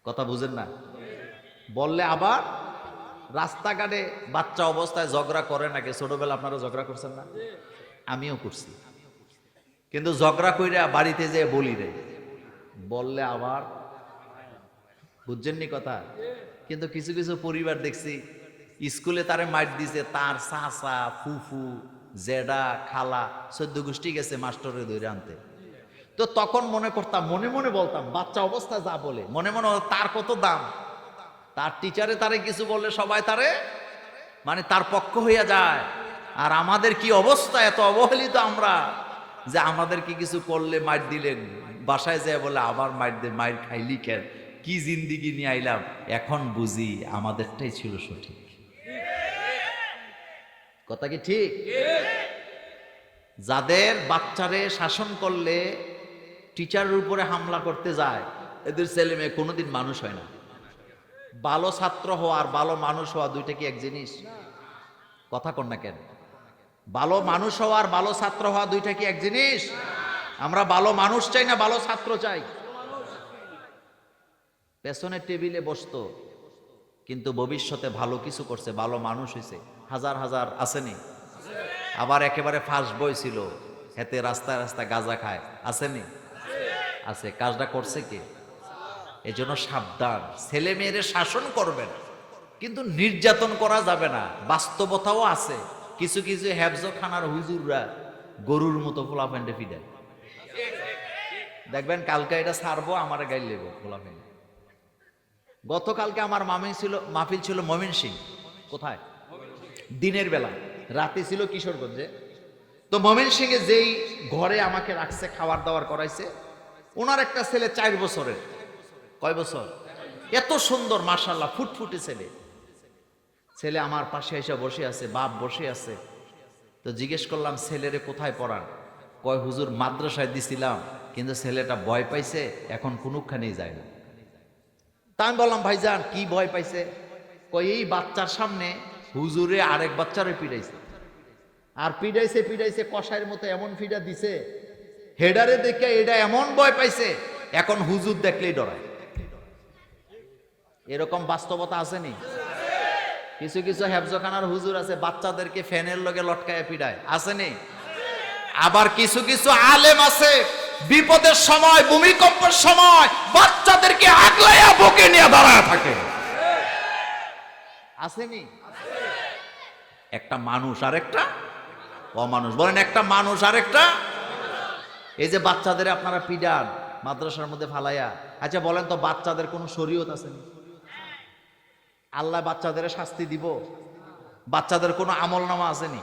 কথা বুঝেন না? বললে আবার। রাস্তাঘাটে বাচ্চা অবস্থায় ঝগড়া করে নাকি? ছোটবেলা আপনারা ঝগড়া করছেন না? আমিও করছি। কিন্তু ঝগড়া কইরা বাড়িতে যে বলি রে, বললে আবার। বুঝছেননি কথা? কিন্তু কিছু কিছু পরিবার দেখছি স্কুলে তারে মাইর দিছে, তার চাচা, ফুফু, জেডা, খালা 14 গোষ্ঠী গেছে মাস্টারে ধরে আনতে। তো তখন মনে করতাম, মনে মনে বলতাম, বাচ্চা অবস্থা যা বলে মনে মনে তার কত দাম। তার টিচারে তারে কিছু বললে সবাই তারে মানে তার পক্ষ হইয়া যায়। আর আমাদের কি অবস্থা, এত অবহেলিত আমরা যে আমাদেরকে কিছু করলে মাইর দিলেন, বাসায় যায় বলে আবার মাইর দে, মাইর খাইলি কেন? কি জিন্দিগি নিয়ে আইলাম। এখন বুঝি আমাদেরটাই ছিল সঠিক। কথা কি ঠিক? যাদের বাচ্চারে শাসন করলে টিচারের উপরে হামলা করতে যায়, এদের ছেলে মেয়ে কোনোদিন মানুষ হয় না। ভালো ছাত্র হওয়া আর ভালো মানুষ হওয়া দুইটা কি এক জিনিস? কথা কন না কেন? ভালো মানুষ হওয়া আর ভালো ছাত্র হওয়া দুইটা কি এক জিনিস? আমরা ভালো মানুষ চাই না ভালো ছাত্র চাই? পেছনের টেবিলে বসতো কিন্তু ভবিষ্যতে ভালো কিছু করছে, ভালো মানুষ হয়েছে, হাজার হাজার আসেনি? আবার একেবারে ফার্স্ট বই ছিল, হেতে রাস্তায় রাস্তায় গাঁজা খায়, আসেনি? আছে। কাজটা করছে কে? এই জন্য সাবধান, ছেলে মেয়েরে শাসন করবেন কিন্তু নির্যাতন করা যাবে না। বাস্তবতাও আছে, কিছু কিছু হেফজখানার হুজুররা গরুর মতো পোলাপান্ডে ফিডায়। দেখবেন কালকে এটা ছাড়বো, আমার গাইল লেবো পোলাপান্ডে। গতকালকে আমার মাহফিল ছিল ময়মনসিংহ। কোথায়? দিনের বেলা। রাতে ছিল কিশোরগঞ্জে। তো ময়মনসিংহে যেই ঘরে আমাকে রাখছে, খাবার দাবার করাইছে, ওনার একটা ছেলে 4 বছরের। কয় বছর? এত সুন্দর মাশাআল্লাহ, ফুটফুটে ছেলে। ছেলে আমার পাশে এসে বসে আছে, বাপ বসে আছে। তো জিজ্ঞেস করলাম, ছেলেরে কোথায় পড়ান? কয় হুজুর মাদ্রাসায় দিছিলাম, কিন্তু ছেলেটা ভয় পাইছে, এখন কোনোখানেই যায় না। তা আমি বললাম, ভাইজান কি ভয় পাইছে? কয় এই বাচ্চার সামনে হুজুরে আরেক বাচ্চারে পিড়াইছে, আর পিড়াইছে পিড়াইছে কষাইয়ের মতো এমন ফিডা দিছে, হেডারে দেখে এটা এমন ভয় পাইছে, এখন হুজুর দেখলেই ডরায়। এরকম বাস্তবতা আসেনি? কিছু কিছু হেফজখানার হুজুর আছে, বাচ্চাদেরকে ফ্যানের লগে লটকায় পিড়ায়, আসেনি? আবার কিছু কিছু আলেম আছে, বিপদের সময়, ভূমিকম্পের সময় বাচ্চাদেরকে আগলাইয়া বুকে নিয়ে দাঁড়ায় থাকে, আসেনি? একটা মানুষ আর একটা অমানুষ। বলেন, একটা মানুষ আর একটা। এই যে বাচ্চাদের আপনারা পিডান মাদ্রাসার মধ্যে ফালাইয়া, আচ্ছা বলেন তো, বাচ্চাদের কোনো শরীয়ত আসেনি? আল্লাহ বাচ্চাদের শাস্তি দিব? বাচ্চাদের কোনো আমল নামা আসেনি?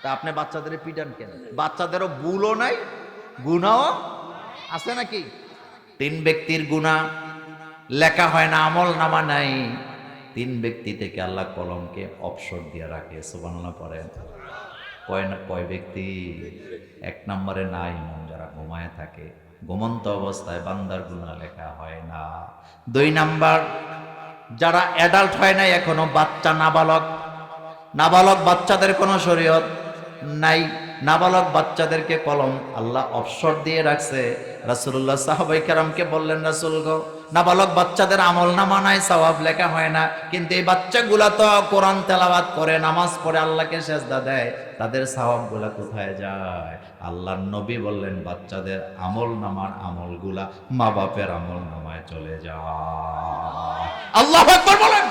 তা আপনি বাচ্চাদের পিডান কেন? বাচ্চাদেরও ভুলও নাই, গুনাও আছে নাকি? 3 ব্যক্তির গুনাহ লেখা হয় না, আমল নামা নাই। 3 ব্যক্তি থেকে আল্লাহ কলমকে অবসর দিয়ে রাখে। সুবহানাল্লাহ পড়েন। কয় ব্যক্তি? 1 নম্বরে নাইমুন, যারা ঘুমায় থাকে, ঘুমন্ত অবস্থায় বান্দার গুনাহ লেখা হয় না। 2 নাম্বার, যারা অ্যাডাল্ট হয় নাই এখনো, বাচ্চা, নাবালক। নাবালক বাচ্চাদের কোনো শরীয়ত নাই, নাবালক বাচ্চাদেরকে কলম আল্লাহ অবসর দিয়ে রাখছে। রাসূলুল্লাহ সাহাবায়ে কেরামকে বললেন, রাসূল গো, নাবালক বাচ্চাদের আমল নামা নাই, সওয়াব লেখা হয় না, কিন্তু এই বাচ্চাগুলা তো কোরআন তেলাওয়াত করে, নামাজ পড়ে, আল্লাহকে সেজদা দেয়, তাদের সওয়াবগুলা কোথায় যায়? আল্লাহর নবী বললেন, বাচ্চাদের আমল নামার আমলগুলা মা বাপের আমল নামায় চলে যায়। আল্লাহু আকবার বলেন।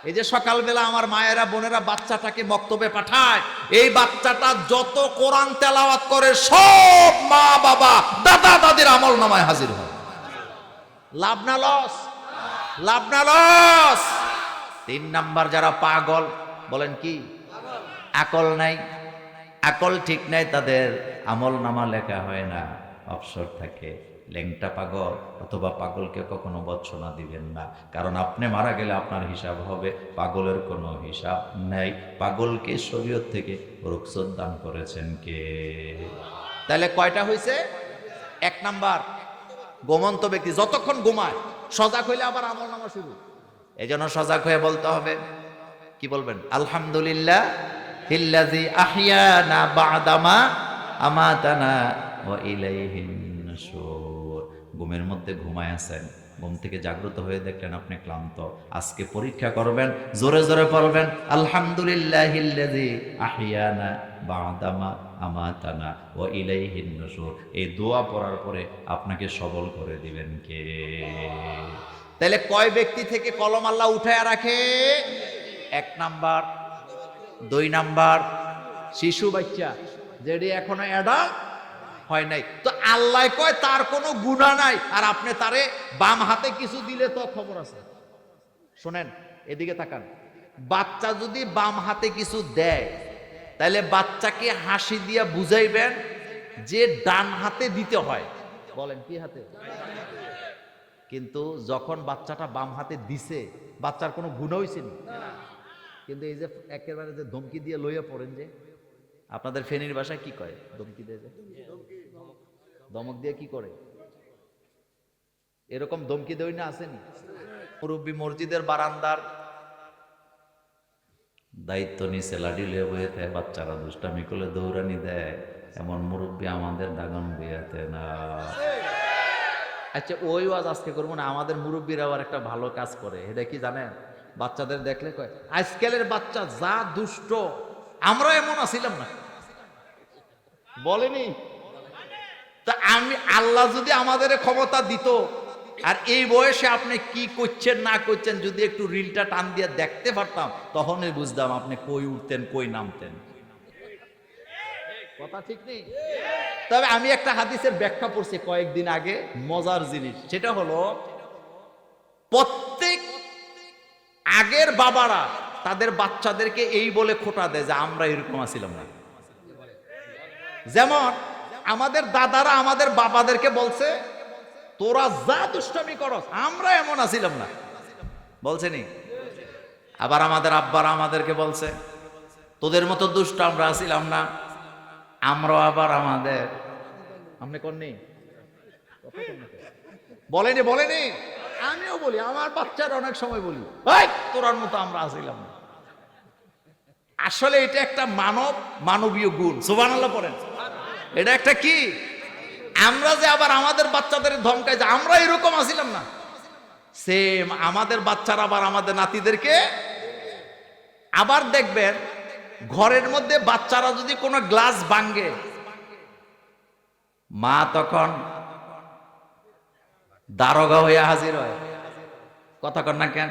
এই যে সকালবেলা আমার মায়েরা বোনেরা বাচ্চাটাকে মক্তবে পাঠায়, এই বাচ্চাটা যত কোরআন তেলাওয়াত করে সব মা বাবা দাদা দাদির আমল নামায় হাজির হয়। লাভ না লস? লাভ না লস? তিন নাম্বার যারা পাগল, বলেন কি? আকল নাই, আকল ঠিক নাই, তাদের আমল নামা লেখা হয় না, অবসর থাকে। ল্যাংটা পাগল অথবা পাগলকে কখনো বর্ষনা দিবেন না, কারণ আপনি মারা গেলে আপনার হিসাব হবে, পাগলের কোনো হিসাব নাই। পাগলকে শরীয়ত থেকে রুখসত দান করেছেন কে? তাহলে কয়টা হয়েছে? এক নাম্বার, ঘুমন্ত ব্যক্তি যতক্ষণ ঘুমায়, সজাগ হইলে আবার আমল নামা শুরু। এই জন্য সজাগ হয়ে বলতে হবে, কি বলবেন? আলহামদুলিল্লাহ হিল্লাযী আহইয়ানা বা'দামা আমাতানা ওয়া ইলাইহিন নুশুর। ঘুমের মধ্যে ঘুমায় আছেন, ঘুম থেকে জাগ্রত হয়ে দেখলেন আপনি ক্লান্ত, আজকে পরীক্ষা করবেন, জোরে জোরে পড়বেন আলহামদুলিল্লাহিল্লাযী আহইয়ানা বা'দামা আমাতানা ওয়া ইলাইহিন নুশুর। এই দোয়া পড়ার পরে আপনাকে সবল করে দিবেন কে? তাহলে কয় ব্যক্তি থেকে কলম আল্লাহ উঠায়া রাখে? এক নাম্বার। দুই নাম্বার, শিশু বাচ্চা যেটি এখনো অ্যাডাল্ট হয় নাই, তো আল্লাহ কয় তার কোনো গুনাহ নাই, আর আপনি তারে বাম হাতে কিছু দিলে তো খবর আছে। শোনেন, এদিকে তাকান, বাচ্চা যদি বাম হাতে কিছু দেয়, তাহলে বাচ্চাকে হাসি দিয়া বুঝাইবেন যে ডান হাতে দিতে হয়। বলেন কি হাতে? কিন্তু যখন বাচ্চাটা বাম হাতে দিছে, বাচ্চার কোনো গুনাহ হইছে না, কিন্তু এই যে একেবারে যে ধমকি দিয়ে লইয়া পড়েন, যে আপনাদের ফেনীর ভাষায় কি কয়? ধমকি দিয়ে, ধমক দিয়ে কি করে? এরকম ধমকি দেই না, আসেনি? মুরব্বী মসজিদের বারান্দার দায়িত্ব নিচে লাঠি লইয়া বইতে, বাচ্চারা দুষ্টামি করলে দৌড়ানি দেয়, এমন মুরব্বী আমাদের দাগন বিয়াতে না। আচ্ছা, ওই ওয়াজ আজকে করবো না। আমাদের মুরব্বীরা আবার একটা ভালো কাজ করে, এটা কি জানেন? বাচ্চাদের দেখলে কয়, আজকালের বাচ্চা যা দুষ্ট, আমরা এমন আছিলাম না, বলেনি? তা আমি, আল্লাহ যদি আমাদের ক্ষমতা দিত, আর এই বয়সে আপনি কি করছেন না করছেন যদি একটু রিলটা টান দিয়ে দেখতে পারতাম, তখনই বুঝতাম আপনি কই উঠতেন কই নামতেন। কথা ঠিক নেই? তবে আমি একটা হাদিসের ব্যাখ্যা পড়ছি কয়েকদিন আগে, মজার জিনিস, সেটা হলো প্রত্যেক আগের বাবারা তাদের বাচ্চাদেরকে এই বলে খোটা দেয় যে আমরা এরকম আছিলাম না। যেমন আমাদের দাদারা আমাদের বাবাদেরকে বলছে, তোরা যা দুষ্টামি করস, আমরা এমন আছিলাম না, বলছেনি? আবার আমাদের আব্বারা আমাদেরকে বলছে, তোদের মতো দুষ্ট আমরা আছিলাম না, আমরাও আবার আমাদের, আপনি করনি? বলেনি? বলেনি? আমিও বলি, আমার বাচ্চারা অনেক সময় বলি, ভাই তোরার মতো আমরা আছিলাম না। আসলে এটা একটা মানবীয় গুণ। সুবহানাল্লাহ পড়েন। এটা একটা কি? আমরা যে আবার আমাদের বাচ্চাদের ধমকাই যে আমরা এরকম আছিলাম না, সেম আমাদের বাচ্চারা আবার আমাদের নাতিদেরকে। আবার দেখবেন ঘরের মধ্যে বাচ্চারা যদি কোনো গ্লাস ভাঙে, মা তখন দারোগা হইয়া হাজির হয়, কথা কন না কেন?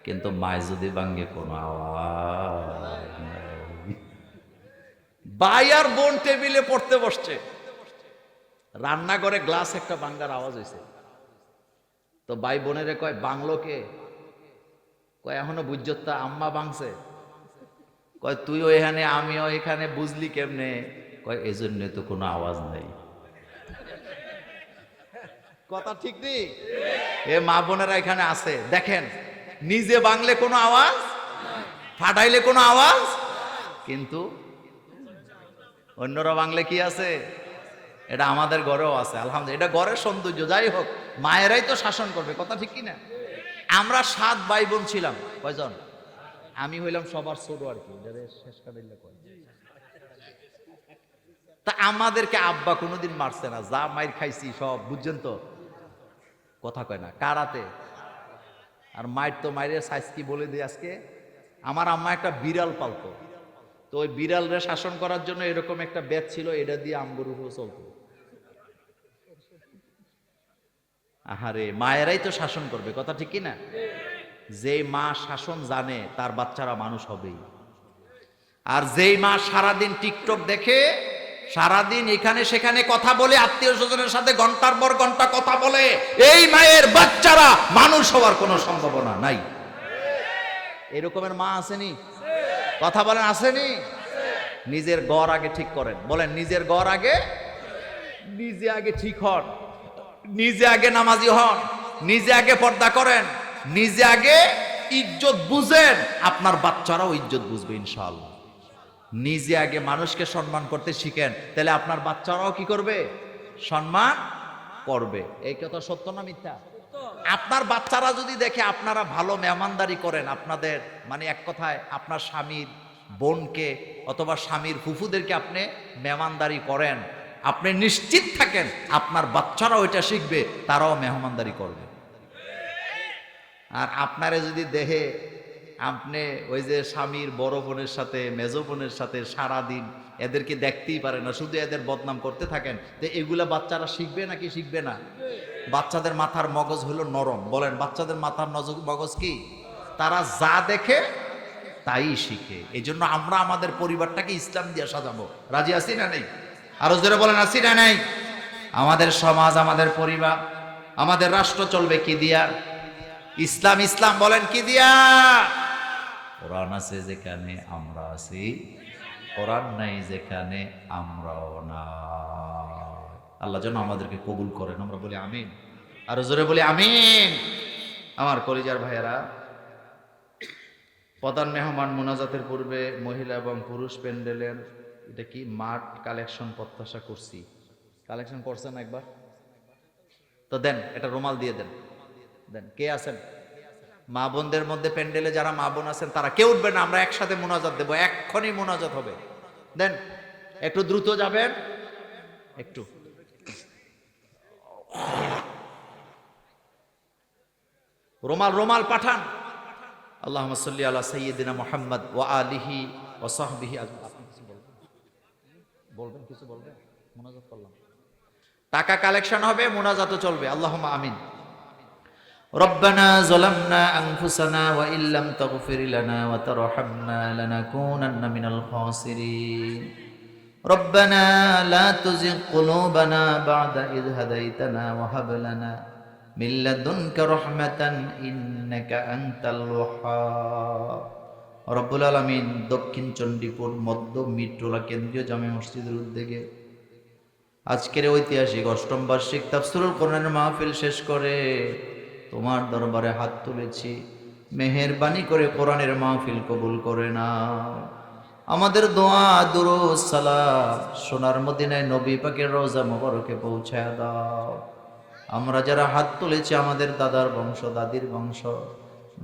কিন্তু মায় যদি ভাঙে, কোনো আওয়াজ নাই। ভাই আর বোন টেবিলে পড়তে বসছে, রান্নাঘরে গ্লাস একটা ভাঙ্গার আওয়াজ হয়েছে, তো ভাই বোনেরে কয়, বাংলো কে? কয় এখনো বুঝতা, আম্মা ভাঙছে। কয় তুইও এখানে আমিও এখানে, বুঝলি কেমনে? কয় এই জন্য তো কোনো আওয়াজ নাই। কথা ঠিক নেই? এ মা বোনেরা এখানে আছে, দেখেন, নিজে বাংলে কোনো আওয়াজ, ফাটাইলে কোনো আওয়াজ, কিন্তু অন্যরা বাংলে কি আছে? এটা আমাদের ঘরেও আছে, আলহামদুলিল্লাহ। এটা ঘরের সৌন্দর্য। যাই হোক, মায়েরাই তো শাসন করবে, কথা ঠিক কিনা? আমরা 7 ভাই বোন ছিলাম। কয়জন? আমি হইলাম সবার ছোট আর কি, শেষ কাটাইলে কয়। তা আমাদেরকে আব্বা কোনোদিন মারছে না, যা মাইর খাইছি সব, বুঝছেন তো? কথা কয় না, কারাতে। আর মায়ের তো মায়ের সাইজ কি বলে দিই আজকে। আমার আম্মা একটা বিড়াল পালতো, তো ওই বিড়ালরে শাসন করার জন্য এরকম একটা ব্যাট ছিল, এটা দিয়ে আম্বুর উপরে চলতো। আহারে, মায়েরাই তো শাসন করবে, কথা ঠিক কিনা? যেই মা শাসন জানে তার বাচ্চারা মানুষ হবেই। আর যেই মা সারাদিন টিকটক দেখে, সারাদিন এখানে সেখানে কথা বলে, আত্মীয় স্বজনের সাথে ঘন্টার পর ঘন্টা কথা বলে, এই মায়ের বাচ্চারা মানুষ হওয়ার কোনো সম্ভাবনা নাই। এরকমের মা আসেনি? কথা বলেন, আসেনি? নিজের ঘর আগে ঠিক করেন, বলেন নিজের ঘর আগে, নিজে আগে ঠিক হন, নিজে আগে নামাজি হন, নিজে আগে পর্দা করেন, নিজে আগে ইজ্জত বুঝেন, আপনার বাচ্চারাও ইজ্জত বুঝবে ইনশাআল্লাহ। নিজে আগে মানুষকে সম্মান করতে শিখেন, তাহলে আপনার বাচ্চারাও কি করবে? সম্মান করবে। এই কথা সত্য না মিথ্যা? আপনার বাচ্চারা যদি দেখে আপনারা ভালো মেহমানদারি করেন, আপনাদের মানে এক কথায় আপনার স্বামীর বোনকে অথবা স্বামীর ফুফুদেরকে আপনি মেহমানদারি করেন, আপনি নিশ্চিত থাকেন আপনার বাচ্চারাও এটা শিখবে, তারাও মেহমানদারি করবে। আর আপনারে যদি দেখে আপনি ওই যে স্বামীর বড় বোনের সাথে মেজো বোনের সাথে সারাদিন এদেরকে দেখতেই পারে না, শুধু এদের বদনাম করতে থাকেন, তো এগুলা বাচ্চারা শিখবে নাকি শিখবে না? বাচ্চাদের মাথার মগজ হলো নরম, বলেন বাচ্চাদের মাথার মগজ কি? তারা যা দেখে তাই শিখে। এই জন্য আমরা আমাদের পরিবারটাকে ইসলাম দিয়ে সাজাবো। রাজি আছি না নেই? আরো জোরে বলেন আছি না নেই? আমাদের সমাজ, আমাদের পরিবার, আমাদের রাষ্ট্র চলবে কি দিয়া? ইসলাম। ইসলাম বলেন কি দিয়া? কোরআন আছে যেখানে আমরা আছি, কোরআন নাই যেখানে আমরাও না। আল্লাহ যেন আমাদেরকে কবুল করেন, আমরা বলি আমিন। আরো জোরে বলি আমিন। আমার কলিজার ভাইয়েরা, প্রধান মেহমান মোনাজাতের পূর্বে মহিলা এবং পুরুষ প্যান্ডেলের এটা কি মাঠ কালেকশন প্রত্যাশা করছি। কালেকশন করছেন একবার? তো দেন, এটা রুমাল দিয়ে দেন, দেন। কে আছেন মা বোনদের মধ্যে? প্যান্ডেলে যারা মা বোন আছেন তারা কেউ উঠবেন না, আমরা একসাথে মোনাজাত দেবো, এক্ষুনি মোনাজাত হবে। দেন, একটু দ্রুত যাবেন, একটু রুমাল রুমাল পাঠান। আল্লাহুম্মা সাল্লি আলা সাইয়্যিদিনা মুহাম্মদ ওয়া আলিহি ওয়া সাহবিহি আজমাইন। আপনি কিছু বলবেন? বলবেন, কিছু বলবেন? মোনাজাত করলাম, টাকা কালেকশন হবে, মোনাজাতও চলবে। আল্লাহুম্মা আমিন। রব্বানা যালামনা আনফুসানা ওয়া ইল্লাম তাগফির লানা ওয়া তারহামনা লানাকুনান্না মিনাল খাসিরিন। রব্বানা লা তুযিগ কুলুবানা বা'দা ইয হাদাইতানা ওয়া হাব লানা মিন লাদুনকা রাহমাতান ইন্নাকা আনতাল ওয়াহ্হাব। রব্বুল আলামিন দক্ষিণ চণ্ডীপুর মধ্য মিট্টোলা কেন্দ্রীয় জামে মসজিদের উদ্যোগে আজকের ঐতিহাসিক অষ্টম বার্ষিক তাফসীরুল কোরআনের মাহফিল শেষ করে তোমার দরবারে হাত তুলেছি, মেহেরবানি করে কোরআনের মাহফিল কবুল করে নাও। আমাদের দোয়া দুরূদ সালাম সোনার মদিনায় নবী পাকের রওজা মোবারকে পৌঁছায় দাও। আমরা যারা হাত তুলেছি আমাদের দাদার বংশ, দাদির বংশ,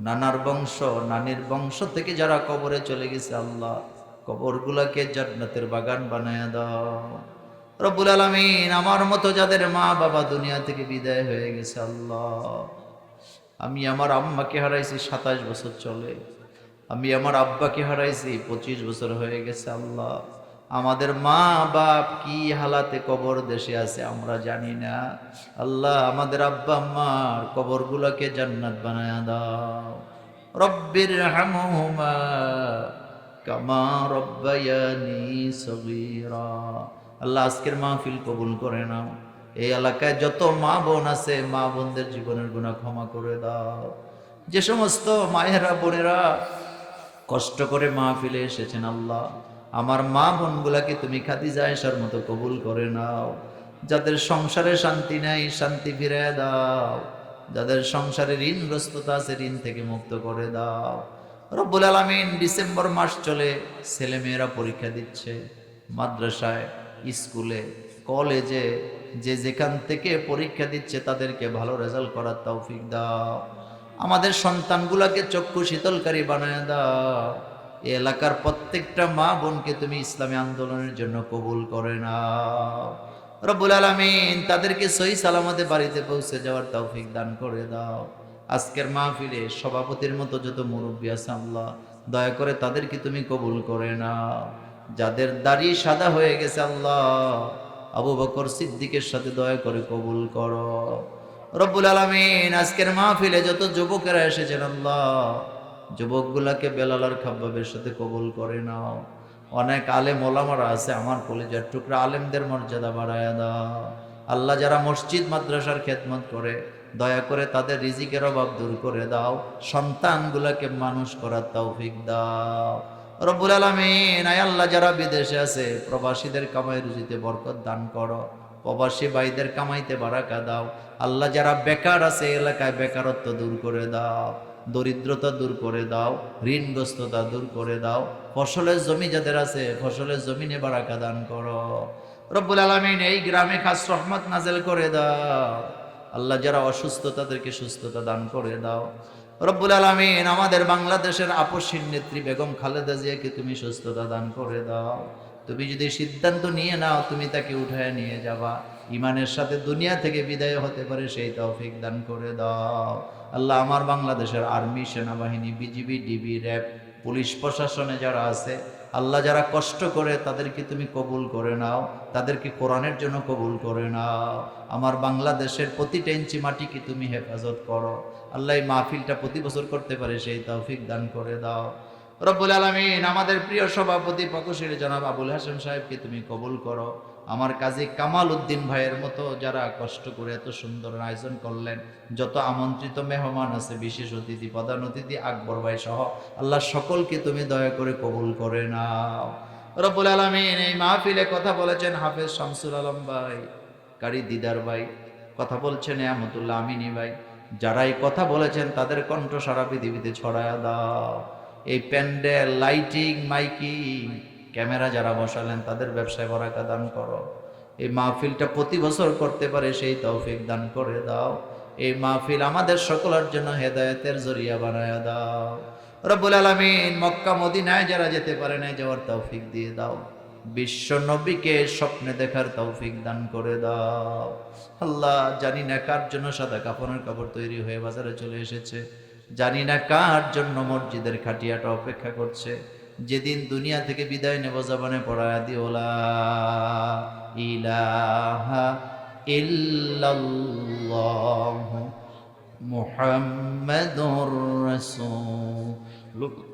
নানার বংশ, নানির বংশ থেকে যারা কবরে চলে গেছে, আল্লাহ কবরগুলাকে জান্নাতের বাগান বানায় দাও। রব্বুল আলামিন, আমার মতো যাদের মা বাবা দুনিয়া থেকে বিদায় হয়ে গেছে, আল্লাহ আমি আমার আম্মাকে হারাইছি 27 বছর চলে, আমি আমার আব্বাকে হারাইছি 25 বছর হয়ে গেছে। আল্লাহ আমাদের মা বাপ কি হালাতে কবর দেশে আছে আমরা জানি না। আল্লাহ আমাদের আব্বা আম্মার কবরগুলোকে জান্নাত বানায়া দাও। রব্বির হামহুমা কামা রব্বায়ানি সগীরা। আল্লাহ আজকের মাহফিল কবুল করে নাও। এই এলাকায় যত মা বোন আছে, মা বোনদের জীবনের গুনাহ ক্ষমা করে দাও। যে সমস্ত মায়েরা বোনেরা কষ্ট করে মাহফিলে এসেছেন, আল্লাহ আমার মা বোনগুলাকে তুমি খাদিজা আয়েশার মতো কবুল করে নাও। যাদের সংসারে শান্তি নাই, শান্তি ফিরিয়ে দাও। যাদের সংসারে ঋণগ্রস্ততা আছে, ঋণ থেকে মুক্ত করে দাও। রব্বুল আলামিন, ডিসেম্বর মাস চলে, ছেলে মেয়েরা পরীক্ষা দিচ্ছে, মাদ্রাসায়, স্কুলে, কলেজে, যে যেখান থেকে পরীক্ষা দিচ্ছে তাদেরকে ভালো রেজাল্ট করার তৌফিক দাও। আমাদের সন্তানগুলোকে চক্ষু শীতলকারী বানায় দাও। এই এলাকার প্রত্যেকটা মা বোনকে তুমি ইসলামী আন্দোলনের জন্য কবুল করে নাও। রব্বুল আলামিন, তাদেরকে সহি সালামতে বাড়িতে পৌঁছে যাওয়ার তৌফিক দান করে দাও। আজকের মাহফিলে সভাপতির মতো যত মুরব্বী আছে, আল্লাহ দয়া করে তাদেরকে তুমি কবুল করে নাও। যাদের দাড়ি সাদা হয়ে গেছে, আল্লাহ আবু বকর সিদ্দিকের সাথে দয়া করে কবুল করো। রব্বুল আলামিন, আজকের মাহফিলে যত যুবকেরা এসেছেন, আল্লাহ যুবকগুলাকে বেলাল আর খাব্বাবের সাথে কবুল করে নাও। অনেক আলেম ওলামারা আছে, আমার কলিজার টুকরা আলেমদের মর্যাদা বাড়ায়া দাও। আল্লাহ যারা মসজিদ মাদ্রাসার খেদমত করে, দয়া করে তাদের রিজিকের অভাব দূর করে দাও, সন্তানগুলোকে মানুষ করার তৌফিক দাও রব্বুল আলামিন। আয় আল্লাহ, যারা বিদেশে আছে প্রবাসীদের কামাই রুজিতে বরকত দান করো, প্রবাসী ভাইদের কামাইতে বারাকা দাও। আল্লাহ, যারা বেকার আছে এলাকায় বেকারত্ব দূর করে দাও, দরিদ্রতা দূর করে দাও, ঋণগ্রস্ততা দূর করে দাও। ফসলের জমি যাদের আছে ফসলের জমিনে বারাকা দান করো রব্বুল আলামিন। এই গ্রামে খাস রহমত নাজেল করে দাও আল্লাহ, যারা অসুস্থ তাদেরকে সুস্থতা দান করে দাও রব্বুল আলামিন। আমাদের বাংলাদেশের আপসহীন নেত্রী বেগম খালেদা জিয়াকে তুমি সুস্থতা দান করে দাও। তুমি যদি সিদ্ধান্ত নিয়ে নাও তুমি তাকে উঠায় নিয়ে যাবা, ইমানের সাথে দুনিয়া থেকে বিদায় হতে পারে সেই তৌফিক দান করে দাও আল্লাহ। আমার বাংলাদেশের আর্মি, সেনাবাহিনী, বিজিবি, ডিবি, র্যাব, পুলিশ প্রশাসনে যারা আছে আল্লাহ, যারা কষ্ট করে তাদেরকে তুমি কবুল করে নাও, তাদেরকে কোরআনের জন্য কবুল করে নাও। আমার বাংলাদেশের প্রতিটা ইঞ্চি মাটিকে তুমি হেফাজত করো আল্লাহ। এই মাহফিলটা প্রতি বছর করতে পারে সেই তৌফিক দান করে দাও রব্বুল আলামিন। আমাদের প্রিয় সভাপতি প্রকৌশলী জনাব আবুল হাশেম সাহেবকে তুমি কবুল করো। আমার কাজী কামাল উদ্দিন ভাইয়ের মতো যারা কষ্ট করে এত সুন্দর আয়োজন করলেন, যত আমন্ত্রিত মেহমান আছে, বিশেষ অতিথি, প্রধান অতিথি আকবর ভাই সহ আল্লাহ সকলকে তুমি দয়া করে কবুল করে নাও রব্বুল আলামিন। এই মাহফিলে কথা বলেছেন হাফেজ শামসুল আলম ভাই, কারি দিদার ভাই, কথা বলছেন নিয়ামতুল্লাহ আমিনী ভাই। যারা এই কথা বলেছেন তাদের কণ্ঠ সারা পৃথিবীতে ছড়ায়া দাও। এই প্যান্ডেল, লাইটিং, মাইকিং, ক্যামেরা যারা বসালেন তাদের ব্যবসায় বরাকা দান করো। এই মাহফিলটা প্রতি বছর করতে পারে সেই তৌফিক দান করে দাও। এই মাহফিল আমাদের সকলের জন্য হেদায়েতের জরিয়া বানায়া দাও রব্বুল আলামিন। মক্কা মদিনায় যারা যেতে পারে না যাওয়ার তৌফিক দিয়ে দাও। বিশ্ব নবীকে স্বপ্নে দেখার তৌফিক দান করে দাও আল্লাহ। জানি না কার জন্য সাদা কাফনের কাপড় তৈরি হয়ে বাজারে চলে এসেছে, জানি না কার জন্য মসজিদের খাটিয়াটা অপেক্ষা করছে। যেদিন দুনিয়া থেকে বিদায় নেব জবানে পড়ায়া দিও লা ইলাহা ইল্লাল্লাহু মুহাম্মাদুর রাসূলুল্লাহ।